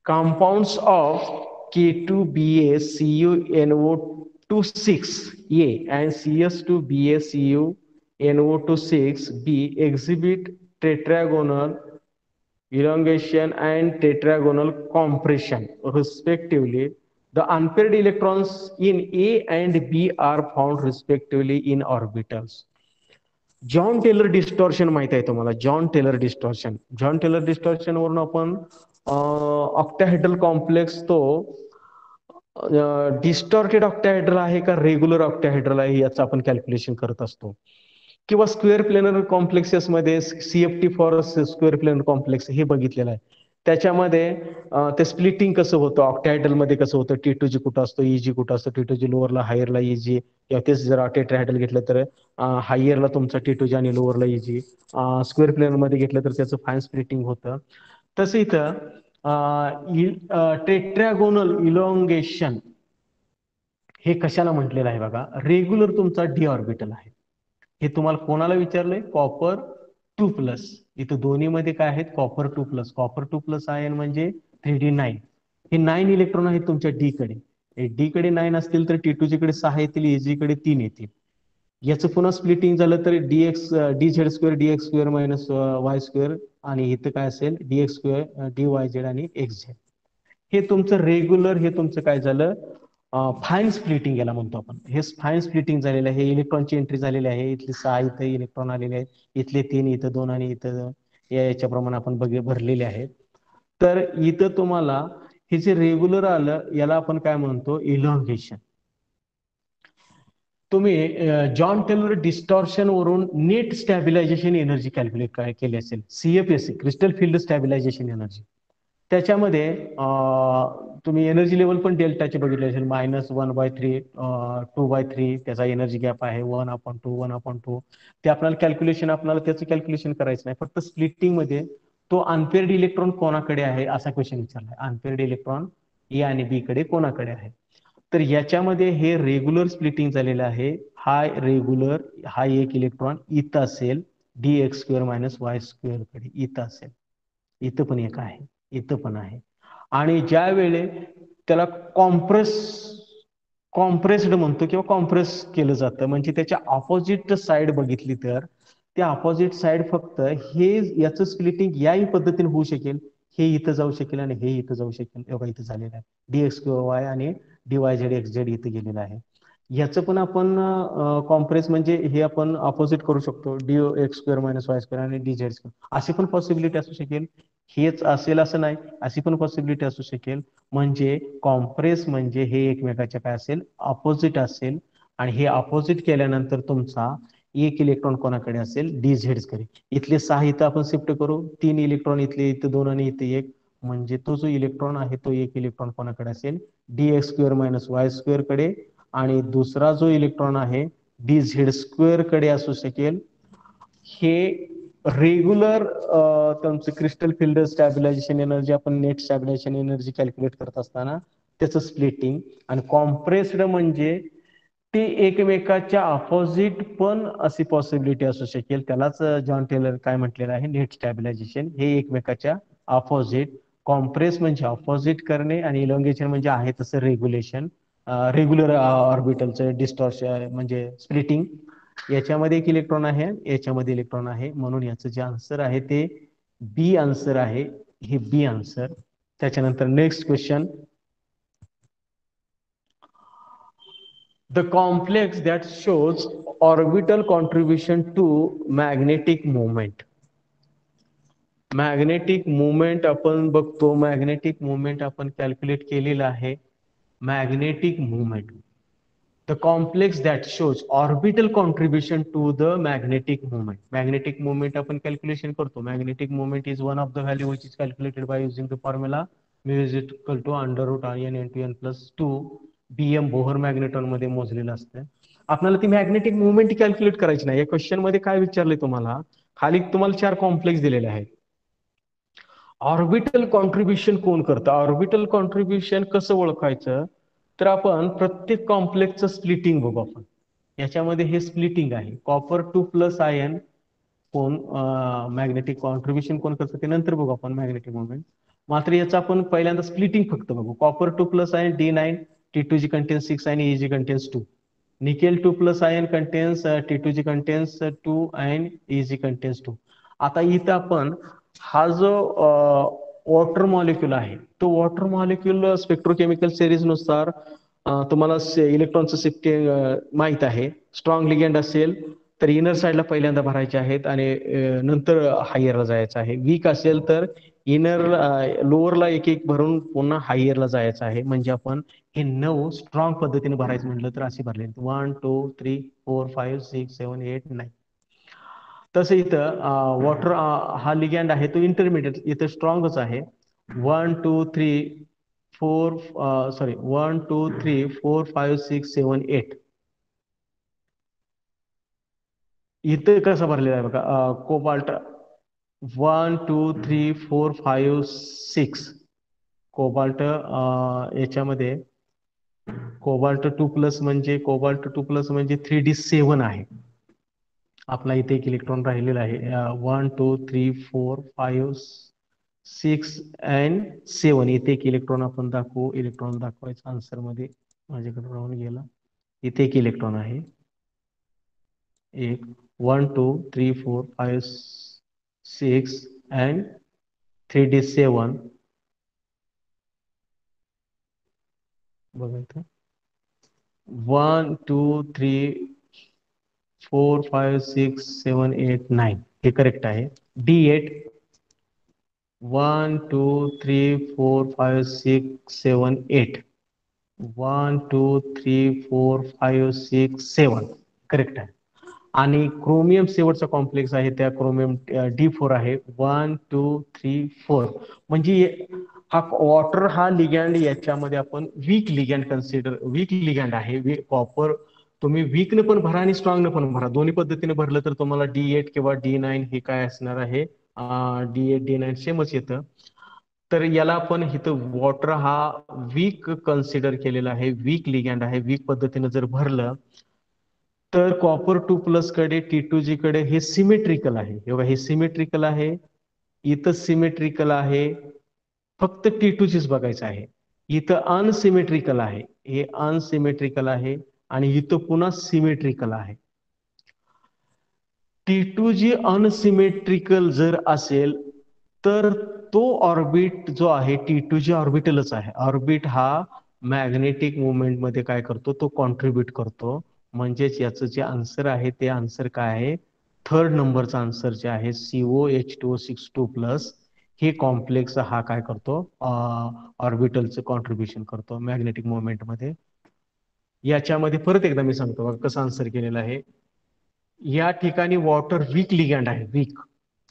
Speaker 1: Compounds of K2BaCuNO26A and CS2BaCuNO26B exhibit tetragonal elongation and tetragonal compression respectively. The unpaired electrons in A and B are found respectively in orbitals. Jahn Teller distortion माहित आहे तुम्हाला, Jahn Teller distortion. Jahn Teller distortion वरून आपण octahedral complex तो distorted octahedral आहे का regular octahedral आहे याचं आपण कॅल्क्युलेशन करत असतो. किंवा स्क्वेअर प्लेनर कॉम्प्लेक्सेस मध्ये CFT for square planar complex हे बघितलेलं आहे. त्याच्यामध्ये ते स्प्लिटिंग कसं होतं, ऑक्टाहेड्रल मध्ये कसं होतं, T2G कुठं असतो, EG कुठं असतो, T2G लोअरला हायरला EG, किंवा तेच जर टेट्राहेड्रल घेतलं तर हायरला तुमचा T2G आणि लोअरला EG. स्क्वेअर प्लेनर मध्ये घेतलं तर त्याचं फाईन स्प्लिटिंग होतं. तसं इथं टेट्रागोनल इलॉंगेशन हे कशाला म्हटलेलं आहे बघा, रेग्युलर तुमचा डी ऑर्बिटल आहे. हे तुम्हाला कोणाला विचारलंय, कॉपर 2+. इथं दोन्हीमध्ये काय आहेत, कॉपर 2+. कॉपर 2+ आयन म्हणजे 3D9. हे 9 इलेक्ट्रॉन आहेत तुमच्या डी कडे. डी कडे 9 असतील तर T2G कडे 6 येतील, EG कडे 3 येतील. याचं पुन्हा स्प्लिटिंग झालं तर DZ² DX² -Y², आणि इथं काय असेल DX² DYZ आणि XZ. हे तुमचं रेग्युलर, हे तुमचं काय झालं, फाईन स्प्लिटिंग याला म्हणतो आपण. हे फाईन स्प्लिटिंग झालेलं आहे, इलेक्ट्रॉनची एंट्री झालेली आहे. इथले 6 इथं इलेक्ट्रॉन आलेले आहेत, इथले 3 इथं 2 आणि इथं याच्याप्रमाणे आपण भरलेले आहेत. तर इथं तुम्हाला हे जे रेग्युलर आलं याला आपण काय म्हणतो, इलॉंगेशन. तुम्ही जॉन टेलर डिस्टॉर्शन वरून नेट स्टॅबिलायझेशन एनर्जी कॅल्क्युलेट केली असेल, CFSE crystal field stabilisation energy. त्याच्यामध्ये तुम्ही एनर्जी लेवल पण डेल्टाचे बघितले असेल, -1/3 2/3 त्याचा एनर्जी गॅप आहे, 1/2 1/2. ते आपल्याला कॅल्क्युलेशन, आपल्याला त्याचं कॅल्क्युलेशन करायचं नाही, फक्त स्प्लिटिंग मध्ये तो अनपेअर्ड इलेक्ट्रॉन कोणाकडे आहे असा क्वेश्चन विचारलाय. अनपेअर्ड इलेक्ट्रॉन ए आणि बी कडे कोणाकडे आहे. तर याच्यामध्ये हे रेग्युलर स्प्लिटिंग झालेलं आहे. हा रेग्युलर, हा एक इलेक्ट्रॉन इथं असेल DX² -Y² कडे इथं असेल, इथं पण एक आहे, इथं पण आहे. आणि ज्या वेळे त्याला कॉम्प्रेस्ड म्हणतो किंवा कॉम्प्रेस केलं जातं, म्हणजे त्याच्या ऑपोजिट साइड बघितली तर त्या ऑपोजिट साइड फक्त हे याचं स्प्लिटिंग याही पद्धतीने होऊ शकेल, हे इथं जाऊ शकेल आणि हे इथं जाऊ शकेल. एवढा इथं झालेलं आहे, DX² आणि DYZ XZ इथं गेलेलं आहे. ह्याचं पण आपण कॉम्प्रेस म्हणजे हे आपण अपोजिट करू शकतो, DX² -Y² आणि DZ². अशी पण पॉसिबिलिटी असू शकेल. हेच असेल असं नाही, अशी पण पॉसिबिलिटी असू शकेल. म्हणजे कॉम्प्रेस म्हणजे हे एकमेकाच्या काय असेल, अपोजिट असेल. आणि हे अपोजिट केल्यानंतर तुमचा एक इलेक्ट्रॉन कोणाकडे असेल, DZ कडे. इथले 6 इथं आपण शिफ्ट करू, 3 इलेक्ट्रॉन इथले, इथं 2 आणि इथे 1. म्हणजे तो जो इलेक्ट्रॉन आहे तो एक इलेक्ट्रॉन कोणाकडे असेल, DX² -Y² कडे. आणि दुसरा जो इलेक्ट्रॉन आहे DZ² कडे असू शकेल. हे रेग्युलर तुमचं क्रिस्टल फील्ड स्टॅबिलायझेशन एनर्जी, आपण नेट स्टॅबिलायझेशन एनर्जी कॅल्क्युलेट करत असताना त्याचं स्प्लिटिंग. आणि कॉम्प्रेस्ड म्हणजे ते एकमेकाच्या अपोजिट पण अशी पॉसिबिलिटी असू शकेल. त्यालाच जॉन टेलर काय म्हटलेलं आहे, नेट स्टॅबिलायझेशन. हे एकमेकाच्या अपोजिट. कॉम्प्रेस म्हणजे अपोजिट करणे आणि इलॉंगेशन म्हणजे आहे तसं रेग्युलेशन, रेग्युलर ऑर्बिटलचं डिस्टॉर्शन म्हणजे स्प्लिटिंग. याच्यामध्ये एक इलेक्ट्रॉन आहे, याच्यामध्ये इलेक्ट्रॉन आहे, म्हणून याचं जे आन्सर आहे ते बी आन्सर आहे. हे बी आन्सर. त्याच्यानंतर next question, the complex that shows orbital contribution to magnetic moment. Magnetic movement आपण बघतो, मॅग्नेटिक मुवमेंट आपण कॅल्क्युलेट केलेलं आहे. Magnetic movement, the complex that shows orbital contribution to the magnetic moment. Magnetic moment आपण calculation करतो. Magnetic moment is one of the value which is calculated by using the formula mu is equal to √RN into n plus 2 BM Bohr मॅग्नेटॉन मध्ये मोजलेलं असतं. आपल्याला ती magnetic movement calculate करायची नाही. या question मध्ये काय विचारलंय तुम्हाला, खाली तुम्हाला 4 कॉम्प्लेक्स दिलेले आहेत. ऑर्बिटल कॉन्ट्रीब्युशन कोण करतं, ऑर्बिटल कॉन्ट्रीब्युशन कसं ओळखायचं, तर आपण प्रत्येक कॉम्प्लेक्सचं स्प्लिटिंग बघू आपण. याच्यामध्ये हे स्प्लिटिंग आहे. कॉपर 2+ आयन कोण मॅग्नेटिक कॉन्ट्रीब्युशन कोण करतं ते नंतर बघू आपण, मॅग्नेटिक मुवमेंट. मात्र याचं आपण पहिल्यांदा स्प्लिटिंग फक्त बघू. Copper 2+ ion D9, T2G contains 6 and EG contains 2. Nickel 2+ ion contains T2G contains 2 and EG contains 2. आता इथं आपण हा जो वॉटर मॉलिक्यूल आहे, तो वॉटर मॉलिक्यूल स्पेक्ट्रोकेमिकल सिरीज नुसार तुम्हाला इलेक्ट्रॉनचं शिफ्टिंग माहित आहे. स्ट्रॉंग लिगेंड असेल तर इनर साईडला पहिल्यांदा भरायचे आहेत आणि नंतर हायरला जायचं आहे. वीक असेल तर इनर लोअरला एक एक भरून पुन्हा हायरला जायचं आहे. म्हणजे आपण हे 9 स्ट्रॉंग पद्धतीने भरायचं म्हटलं तर असे भरले 1 2 3 4 5 6 7 8 9. तसं इथं वॉटर हा लिगॅन्ड आहे तो इंटरमिडिएट इथं स्ट्रॉंगच आहे. 1 2 3 4 सॉरी 1 2 3 4 5 6 7 8. इथं कसं भरलेलं आहे बघा कोबाल्ट 1 2 3 4 5 6. कोबाल्ट याच्यामध्ये कोबाल्ट 2 प्लस म्हणजे 3d7 आहे. आपला इथे एक इलेक्ट्रॉन राहिलेला आहे 1 2 3 4 5 6 अँड 7. इथे एक इलेक्ट्रॉन आपण दाखवू. इलेक्ट्रॉन दाखवायचा आन्सर मध्ये माझ्याकडे राहून गेला. इथे एक इलेक्ट्रॉन आहे. एक 1 2 3 4 5 6 अँड 3d7 बघा 1 2 3 4 5 6 7 8 9 हे करेक्ट आहे. D8 1 2 3 4 5 6 7 8 1 2 3 4 5 6 7 करेक्ट आहे. आणि क्रोमियम शेवटचा कॉम्प्लेक्स आहे त्या क्रोमियम D4 आहे 1 2 3 4. म्हणजे हा वॉटर हा लिगॅन्ड याच्यामध्ये आपण वीक लिगॅन्ड कन्सिडर वीक लिगॅन्ड आहे. कॉपर तुम्ही वीकने पण भरा आणि स्ट्रॉंगने पण भरा. दोन्ही पद्धतीने भरलं तर तुम्हाला D8 किंवा D9 हे काय असणार आहे. D8 D9 सेमच येतं. तर याला आपण इथं वॉटर हा वीक कन्सिडर केलेला आहे. वीक लिगॅन्ड आहे. वीक पद्धतीने जर भरलं तर कॉपर 2 प्लस कडे T2G कडे हे सिमेट्रिकल आहे. हे बघा हे सिमेट्रिकल आहे. इथं सिमेट्रिकल आहे. फक्त T2Gच बघायचं आहे. इथं अनसिमेट्रिकल आहे. हे अनसिमेट्रिकल आहे आणि इथं पुन्हा सिमेट्रिकल आहे. T2G अनसिमेट्रिकल जर असेल तर तो ऑर्बिट जो आहे T2G ऑर्बिटलच आहे. ऑर्बिट हा मॅग्नेटिक मुवमेंट मध्ये काय करतो तो कॉन्ट्रीब्युट करतो. म्हणजेच याचं जे आन्सर आहे ते आन्सर काय आहे. थर्ड नंबरचा आन्सर जे आहे COH2O6 2 प्लस हे कॉम्प्लेक्स हा काय करतो ऑर्बिटलचं कॉन्ट्रीब्युशन करतो मॅग्नेटिक मुवमेंट मध्ये. याच्यामध्ये परत एकदा मी सांगतो बघा कसं आन्सर केलेलं आहे. या ठिकाणी वॉटर वीक लिगॅन्ड आहे. वीक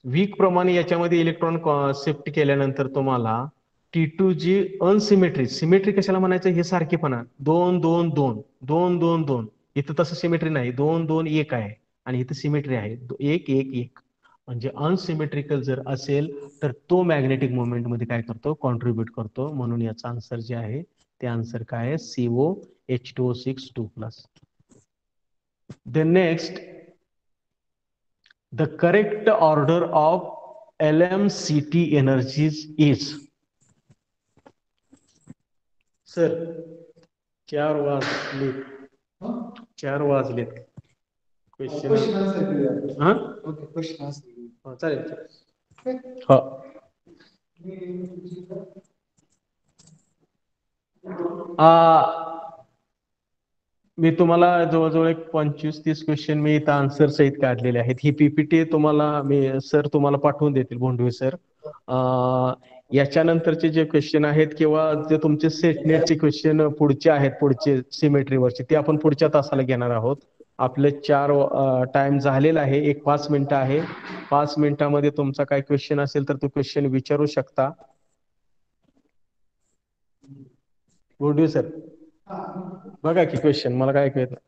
Speaker 1: वीक प्रमाणे याच्यामध्ये इलेक्ट्रॉन शिफ्ट केल्यानंतर तुम्हाला T2G अनसिमेट्री सिमेट्री कशाला म्हणायचं हे सारखेपणा 2 2 2 2 2 2 इथं तसं सिमेट्री नाही 2 2 1 आहे आणि इथं सिमेट्री आहे 1 1 1. म्हणजे अनसिमेट्रिकल जर असेल तर तो मॅग्नेटिक मुवमेंट मध्ये काय करतो कॉन्ट्रीब्युट करतो. म्हणून याचा आन्सर जे आहे ते आन्सर काय आहे COH2O6 2 plus. The next, the correct order of LMCT energies is. Sir 4 वाजलेत. 4 वाजलेत. क्वेश्चन हा चालेल. हा मी तुम्हाला जवळजवळ एक 25-30 क्वेश्चन मी इथं आन्सर सहित काढलेले आहेत. ही पीपीटी तुम्हाला मी सर तुम्हाला पाठवून देतील भोंडवे सर. याच्यानंतरचे जे क्वेश्चन आहेत किंवा जे तुमचे सेटनेटचे क्वेश्चन पुढचे आहेत पुढचे सिमेट्रीवरचे ते आपण पुढच्या तासाला घेणार आहोत. आपले 4 टाइम झालेला आहे. एक 5 मिनिटं आहे. 5 मिनिटामध्ये तुमचा काय क्वेश्चन असेल तर तो क्वेश्चन विचारू शकता. भोंडवे सर बघा की क्वेश्चन मला काय कळत नाही.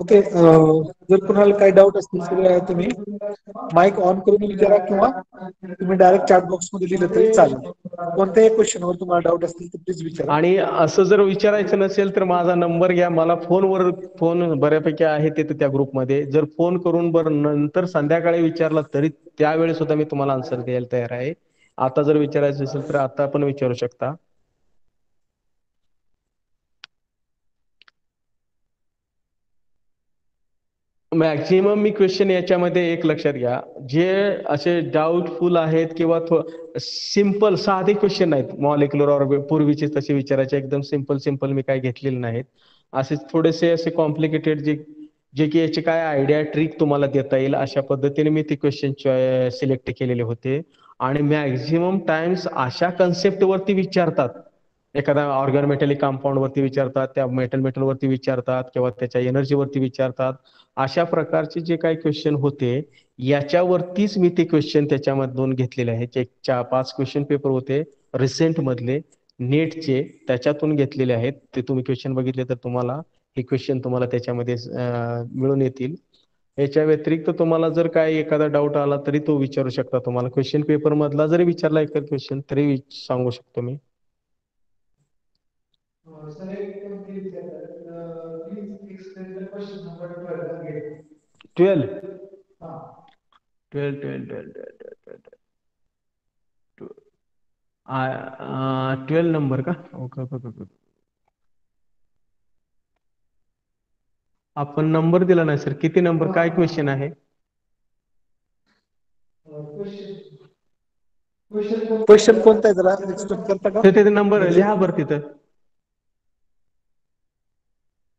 Speaker 2: ओके जर कुणाला काही डाऊट असतील तर तुम्ही माईक ऑन करून विचारा किंवा तुम्ही डायरेक्ट चॅट बॉक्स मध्ये लिहिलं तरी चालेल. कोणत्याही क्वेश्चनवर तुम्हाला डाऊट असतील तर प्लीज विचारा.
Speaker 1: आणि असं जर विचारायचं नसेल तर माझा नंबर घ्या. मला फोन बऱ्यापैकी आहे तिथे त्या ग्रुपमध्ये. जर फोन करून बरं नंतर संध्याकाळी विचारला तरी त्यावेळी सुद्धा मी तुम्हाला आन्सर द्यायला तयार आहे. आता जर विचारायचं असेल तर आता पण विचारू शकता. मॅक्झिमम मी क्वेश्चन याच्यामध्ये एक लक्षात घ्या जे असे डाऊटफुल आहेत किंवा सिंपल साधे क्वेश्चन नाहीत. मॉलिक्युलर ऑर्बिट पूर्वीचे तसे विचारायचे एकदम सिंपल मी काय घेतलेले नाहीत. असे थोडेसे असे कॉम्प्लिकेटेड जे जे की याचे काय आयडिया ट्रिक तुम्हाला देता येईल अशा पद्धतीने मी ते क्वेश्चन सिलेक्ट केलेले होते. आणि मॅक्झिमम टाइम्स अशा कन्सेप्ट वरती विचारतात. एखादा ऑर्गॅनोमेटॅलिक कंपाऊंड वरती विचारतात, त्या मेटल वरती विचारतात किंवा त्याच्या एनर्जी वरती विचारतात. अशा प्रकारचे जे काही क्वेश्चन होते याच्यावरतीच मी ते क्वेश्चन त्याच्यामधून घेतलेले आहेत. एक 5 क्वेश्चन पेपर होते रिसेंट मधले नेटचे, त्याच्यातून घेतलेले आहेत. ते तुम्ही क्वेश्चन बघितले तर तुम्हाला हे क्वेश्चन तुम्हाला त्याच्यामध्ये मिळून येतील. याच्या व्यतिरिक्त तुम्हाला जर काही एखादा डाऊट आला तरी तो विचारू शकता. तुम्हाला क्वेश्चन पेपर मधला जरी विचारला एखादा क्वेश्चन तरी सांगू शकतो मी.
Speaker 2: सर एक कोणती please explain the question number 12 again.
Speaker 1: 12
Speaker 2: हां
Speaker 1: 12 12 12 12 12 नंबर का? Okay okay okay. आपण नंबर दिला नाही सर. किती नंबर काय क्वेश्चन आहे?
Speaker 2: क्वेश्चन कोणता आहे जरा एक्सप्लेन करता का?
Speaker 1: ते नंबर
Speaker 2: म्हणजे
Speaker 1: लिहा बरं तिथं.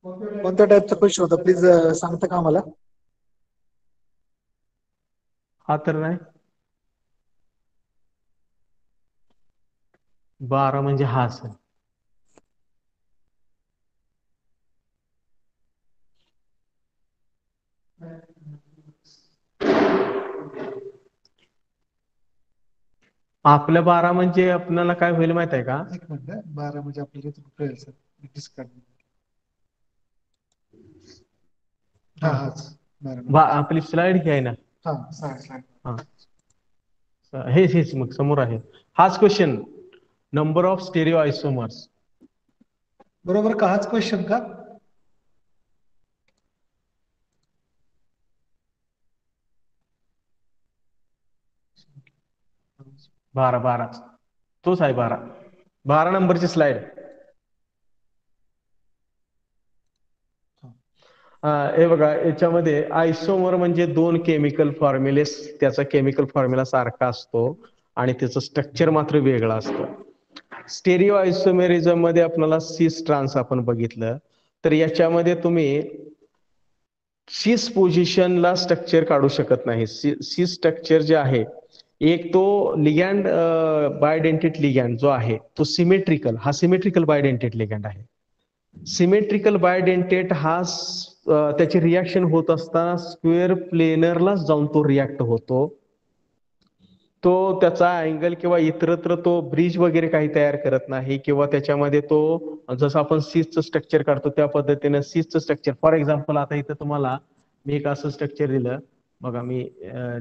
Speaker 2: कोणत्या टाईपचा क्वेश्चन होता प्लीज सांगता का आम्हाला?
Speaker 1: हा तर नाही. 12 म्हणजे हा सर. आपल्या 12 म्हणजे आपल्याला काय होईल माहित आहे का?
Speaker 2: एक मिनिट 12 म्हणजे आपल्याला इथून कळेल सर. डिस्कार्ड. हा हा
Speaker 1: आपली स्लाइड ही आहे ना.
Speaker 2: हा स्लाइड.
Speaker 1: हा हेच मग समोर आहे. हाच क्वेश्चन नंबर ऑफ स्टेरिओ आयसोमर्स.
Speaker 2: बरोबर का? हाच क्वेश्चन का?
Speaker 1: बारा तोच आहे 12 नंबरची स्लाइड. हे बघा याच्यामध्ये आयसोमर म्हणजे 2 केमिकल फॉर्म्युलेस, त्याचा केमिकल फॉर्म्युला सारखा असतो आणि त्याचं स्ट्रक्चर मात्र वेगळं असतं. स्टेरिओ आयसोमेरिझम मध्ये आपल्याला सिस ट्रान्स आपण बघितलं तर याच्यामध्ये तुम्ही सिस पोझिशनला स्ट्रक्चर काढू शकत नाही. सिस स्ट्रक्चर जे आहे एक तो लिगॅन्ड बायडेंटेट लिगॅन्ड जो आहे तो सिमेट्रिकल, हा सिमेट्रिकल बायडेंटेट लिगॅन्ड आहे. सिमेट्रिकल बायडेंटेट हा त्याची रिॲक्शन होत असताना स्क्वेअर प्लेनरलाच जाऊन तो रिॲक्ट होतो. तो त्याचा अँगल किंवा इतरत्र तो ब्रिज वगैरे काही तयार करत नाही किंवा त्याच्यामध्ये तो जसं आपण सीसचं स्ट्रक्चर काढतो त्या पद्धतीने सीसचं स्ट्रक्चर, फॉर एक्झाम्पल आता इथं तुम्हाला मी एक असं स्ट्रक्चर दिलं बघा, मी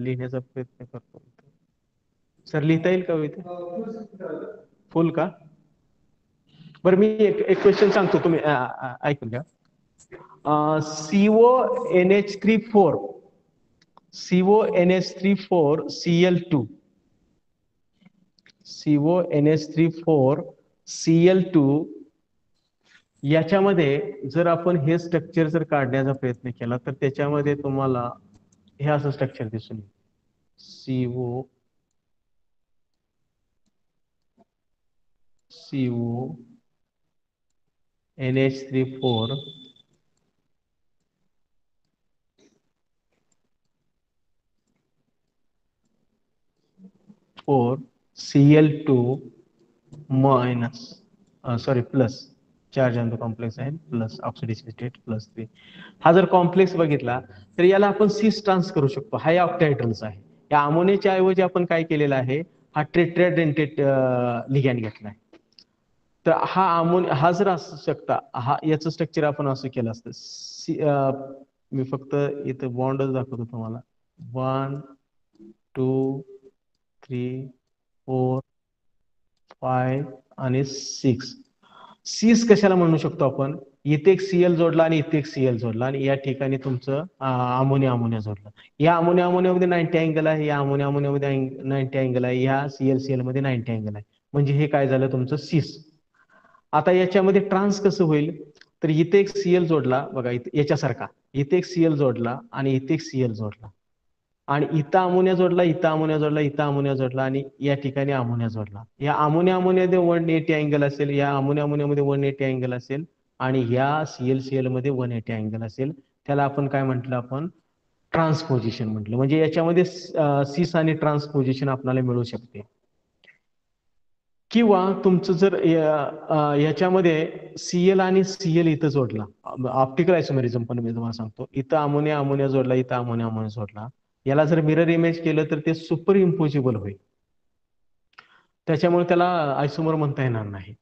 Speaker 1: लिहिण्याचा प्रयत्न करतो. सर लिहिता येईल का इथे? फुल का? बरं मी एक क्वेश्चन सांगतो, तुम्ही ऐकून घ्या. CONH34 CONH34 CONH34 याच्यामध्ये जर आपण हे स्ट्रक्चर जर काढण्याचा प्रयत्न केला तर त्याच्यामध्ये तुम्हाला हे असं स्ट्रक्चर दिसून येईल. CONH34 Cl2 minus plus charge on the complex आहे प्लस ऑक्सिडेशन स्टेट प्लस 3. हा जर कॉम्प्लेक्स बघितला तर याला आपण सिस ट्रान्स करू शकतो. हा ऑक्टॅहेड्रलचा आहे. या अमोनियाच्या ऐवजी आपण काय केलेलं आहे, हा टेट्राडेंटेट लिगॅन्ड घेतला आहे. तर हा जर असू शकता, हा याचं स्ट्रक्चर आपण असं केलं असतं. मी फक्त इथं बॉन्डच दाखवतो तुम्हाला. 1 2 3 4 5 आणि 6. सीस कशाला म्हणू शकतो आपण, इथे एक सीएल जोडला आणि इथे एक सीएल जोडला आणि या ठिकाणी तुमचं अमोनिया जोडलं. या अमोनियामध्ये 90 अँगल आहे, या अमोनियामध्ये 90 अँगल आहे, या सीएल मध्ये 90 अँगल आहे. म्हणजे हे काय झालं तुमचं सीस. आता याच्यामध्ये ट्रान्स कसं होईल, तर इथे एक सीएल जोडला बघा, याच्यासारखा इथे एक सीएल जोडला आणि इथे एक सीएल जोडला आणि इथं अमोनिया जोडला, इथं अमोनिया जोडला, इथं अमोनिया जोडला आणि या ठिकाणी अमोनिया जोडला. या अमोनियामध्ये 180 अँगल असेल, या अमोनियामध्ये 180 अँगल असेल आणि ह्या ClCl मध्ये 180 अँगल असेल, त्याला आपण काय म्हटलं, आपण ट्रान्सपोजिशन म्हटलं. म्हणजे याच्यामध्ये सिस आणि ट्रान्सपोजिशन आपल्याला मिळू शकते. किंवा तुमचं जर याच्यामध्ये Cl आणि Cl इथं जोडला, ऑप्टिकल आयसोमेरिझम पण मी तुम्हाला सांगतो, इथं अमोनिया अमोनिया जोडला, इथं अमोनिया अमोनिया जोडला, याला जर मिरर इमेज केलं तर ते सुपर इम्पोजिबल होईल. त्याच्यामुळे त्याला आयसोमर म्हणता येणार नाही.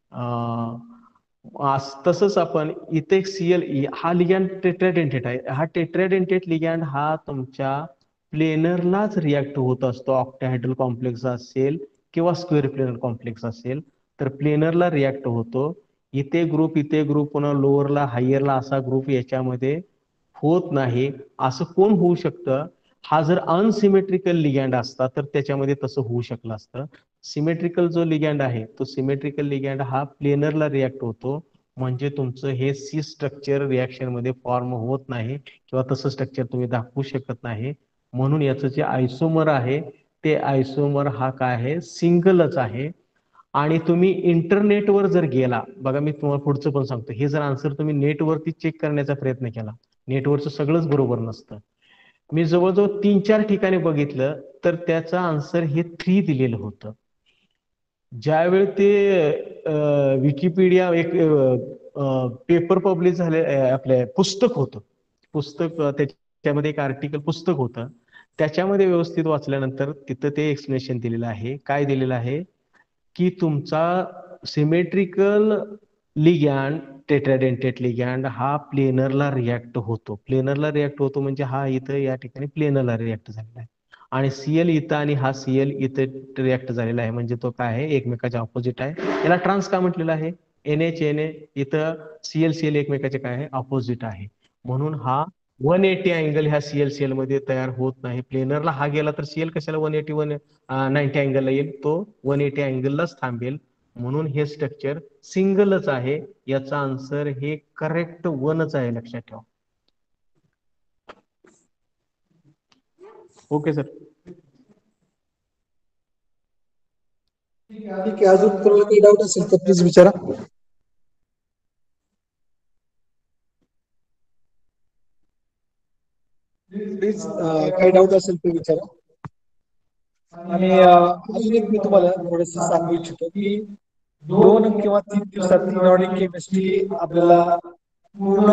Speaker 1: तसंच आपण इथे एक Cl हा लिगॅन्ड टेट्राडेंटेट आहे. हा टेट्राडेंटेट लिगॅन्ड हा तुमच्या प्लेनरलाच रिॲक्ट होत असतो. ऑक्टाहेड्रल कॉम्प्लेक्स असेल किंवा स्क्वेअर प्लेनर कॉम्प्लेक्स असेल तर प्लेनरला रिॲक्ट होतो. इथे ग्रुप पुन्हा लोअरला हायरला असा ग्रुप याच्यामध्ये होत नाही. असं कोण होऊ शकतं? हा जर अनसिमेट्रिकल लिगॅन्ड असता तर त्याच्यामध्ये तसं होऊ शकलं असतं. सिमेट्रिकल जो लिगॅन्ड आहे तो सिमेट्रिकल लिगॅन्ड हा प्लेनरला रिॲक्ट होतो, म्हणजे तुमचं हे सी स्ट्रक्चर रिॲक्शन मध्ये फॉर्म होत नाही किंवा तसं स्ट्रक्चर तुम्ही दाखवू शकत नाही. म्हणून याचं जे आयसोमर आहे ते आयसोमर हा काय आहे, सिंगलच आहे. आणि तुम्ही इंटरनेटवर जर गेला, बघा मी तुम्हाला पुढचं पण सांगतो, हे जर आन्सर तुम्ही नेटवरती चेक करण्याचा प्रयत्न केला, नेटवरचं सगळंच बरोबर नसतं. मी जवळजवळ 3-4 ठिकाणी बघितलं तर त्याचं आन्सर हे 3 दिलेलं होतं. ज्यावेळी ते विकिपीडिया एक पेपर पब्लिश झाले, आपले पुस्तक होतं, पुस्तक त्याच्यामध्ये एक आर्टिकल पुस्तक होतं, त्याच्यामध्ये व्यवस्थित वाचल्यानंतर तिथं ते एक्सप्लेनेशन दिलेलं आहे. काय दिलेलं आहे की तुमचा सिमेट्रिकल लिगॅन्ड टेट्राडेंटेट लिगॅन्ड हा प्लेनरला रिॲक्ट होतो. प्लेनरला रिॲक्ट होतो म्हणजे हा इथं या ठिकाणी प्लेनरला रिॲक्ट झालेला आहे. आणि Cl इथं आणि हा Cl इथं रिॲक्ट झालेला आहे, म्हणजे तो काय आहे, एकमेकाच्या ऑपोजिट आहे. याला ट्रान्स का म्हटलेलं आहे? NH इथं Cl एकमेकाचे काय आहे, ऑपोजिट आहे. म्हणून हा 180 अँगल ह्या ClCl मध्ये तयार होत नाही. प्लेनरला हा गेला तर Cl कशाला 190 अँगलला येईल, तो 180 अँगललाच थांबेल. म्हणून हे स्ट्रक्चर सिंगलच आहे. याचा आन्सर हे करेक्ट 1च आहे, लक्षात ठेवा. Okay sir.
Speaker 2: ठीक आहे, अजून कोणाला काही डाऊट असेल तर प्लीज विचारा. प्लीज काही डाऊट असेल तर विचारा. आणि अजून एक मी तुम्हाला थोडस सांगू इच्छितो की 2 किंवा 3 दिवसात इनऑर्डिक केमिस्ट्री आपल्याला पूर्ण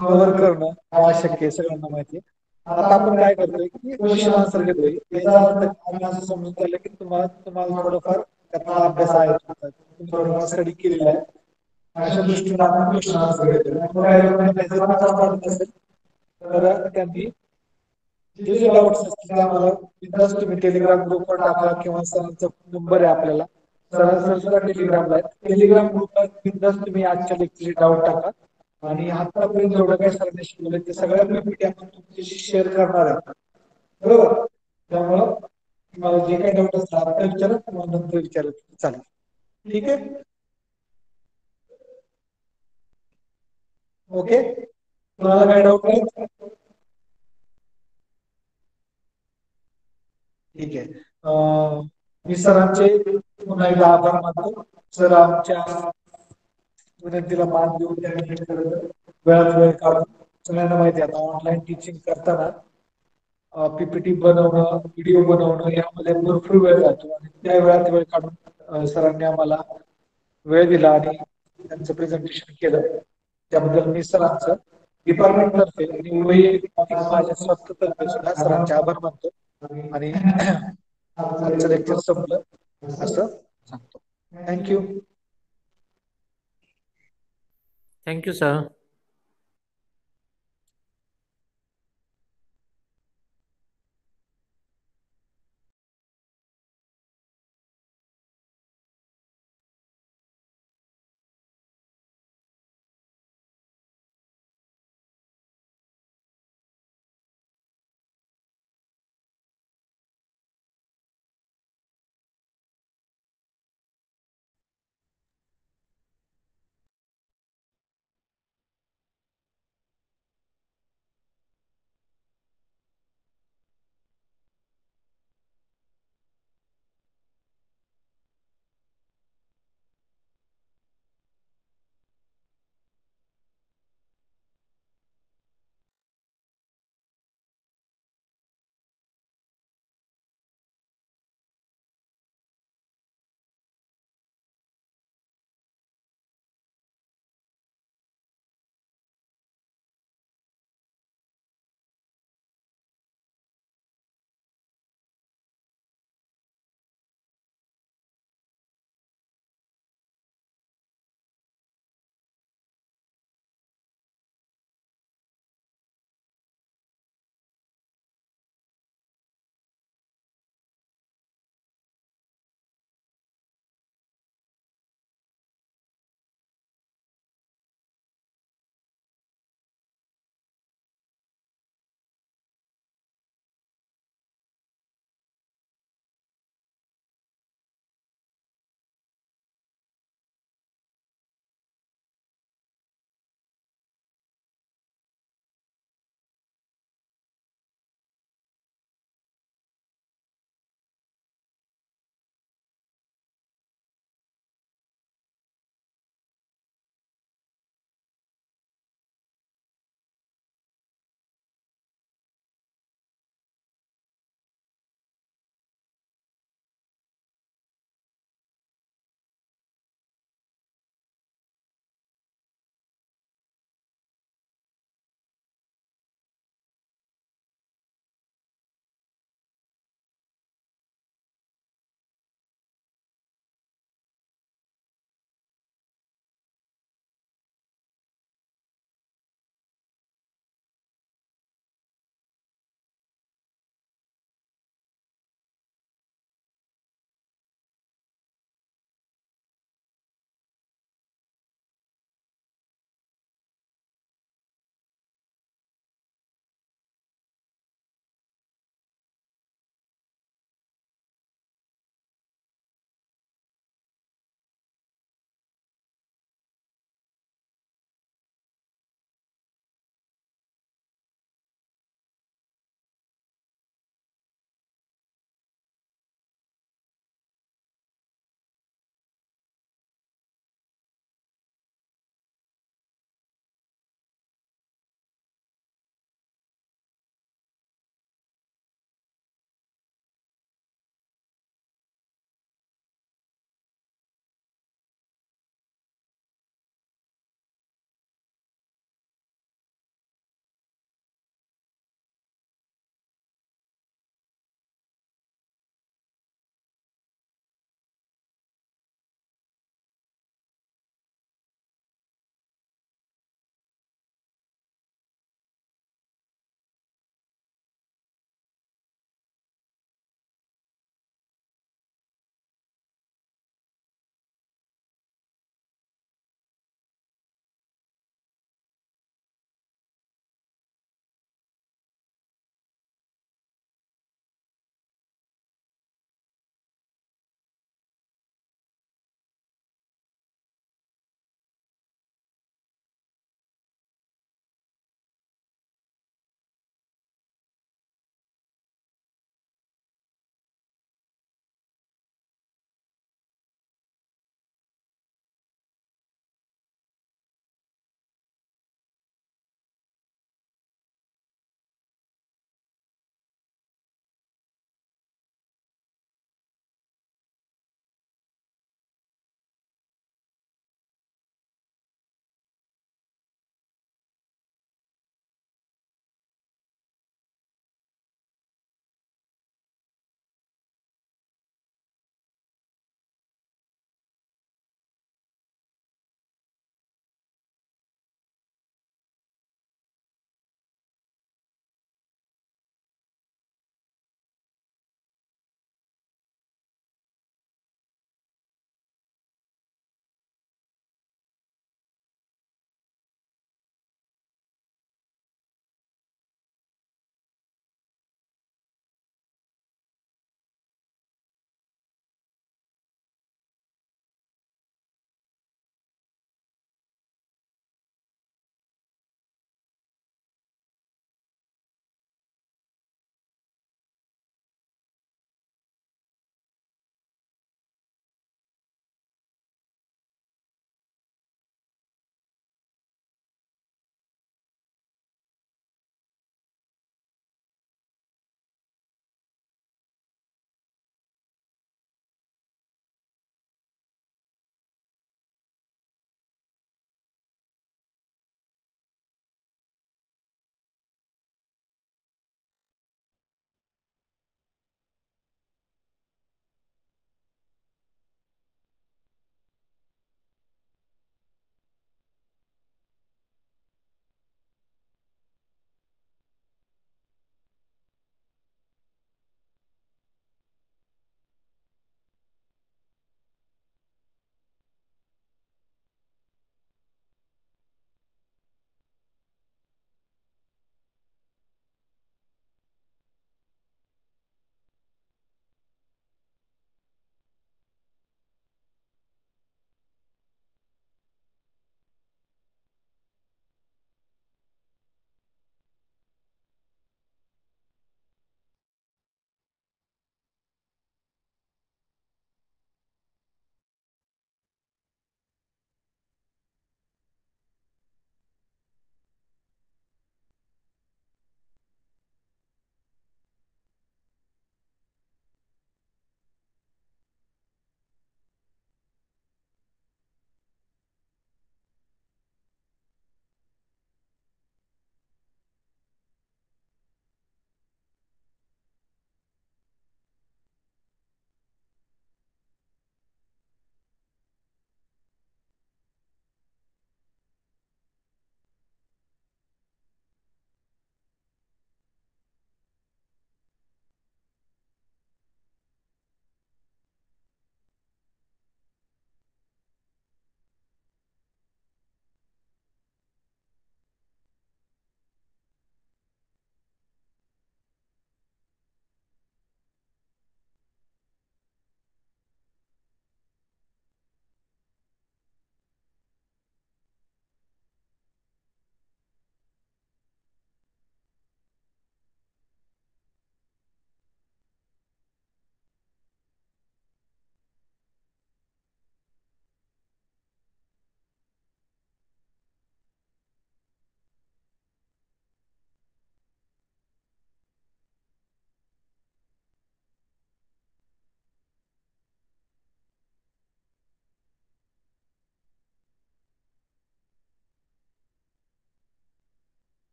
Speaker 2: कव्हर करणं अशक्य आहे, सगळ्यांना माहिती आहे. आता आपण काय करतोय की क्वेश्चन आन्सर घेतोय. याचा अर्थ आम्ही असं समजून चाललंय की तुम्हाला तुम्हाला थोडंफार त्यातला अभ्यास आहे, तुम्ही थोडंफार स्टडी केलेला आहे. अशा दृष्टीने आपण क्वेश्चन आन्सर घेतोय. मग काही लोकांना जर फास्ट वाटत असेल तर त्यांनी जे जे डाऊट्स असतील ते आम्हाला बिंदास तुम्ही टेलिग्राम ग्रुपवर टाका किंवा सरांचा नंबर आहे आपल्याला, सर सुद्धा टेलिग्रामला आहेत. टेलिग्राम ग्रुपला बिंदास तुम्ही आजच्या लेक्चरचे डाऊट टाका. आणि आतापर्यंत जेवढं काही सरांनी शिकवलंय ते सगळ्या पीपीटी आपण तुमच्याशी शेअर करणार आहे, बरोबर. त्यामुळं तुम्हाला जे काही डाऊट असतील आता विचारा किंवा नंतर विचारलं चालेल. ठीक आहे, ओके. कोणाला काही डाऊट नाही? ठीक आहे. मी सरांचे पुन्हा एकदा आभार मानतो. सर आमच्या विनंतीला मान देऊन त्यांनी खरं तर वेळात वेळ काढून, सगळ्यांना माहिती आहे आता ऑनलाईन टीचिंग करताना पीपीटी बनवणं, व्हिडिओ बनवणं यामध्ये भरपूर वेळ जातो आणि त्या वेळात वेळ काढून सरांनी आम्हाला वेळ दिला आणि त्यांचं प्रेझेंटेशन केलं. त्याबद्दल मी सरांचं डिपार्टमेंट तर्फे आणि वैयक्तिक माझ्या स्वतःतर्फे सुद्धा सरांचे आभार मानतो. आणि आजचं लेक्चर संपलं असं सांगतो. थँक्यू.
Speaker 3: Thank you sir.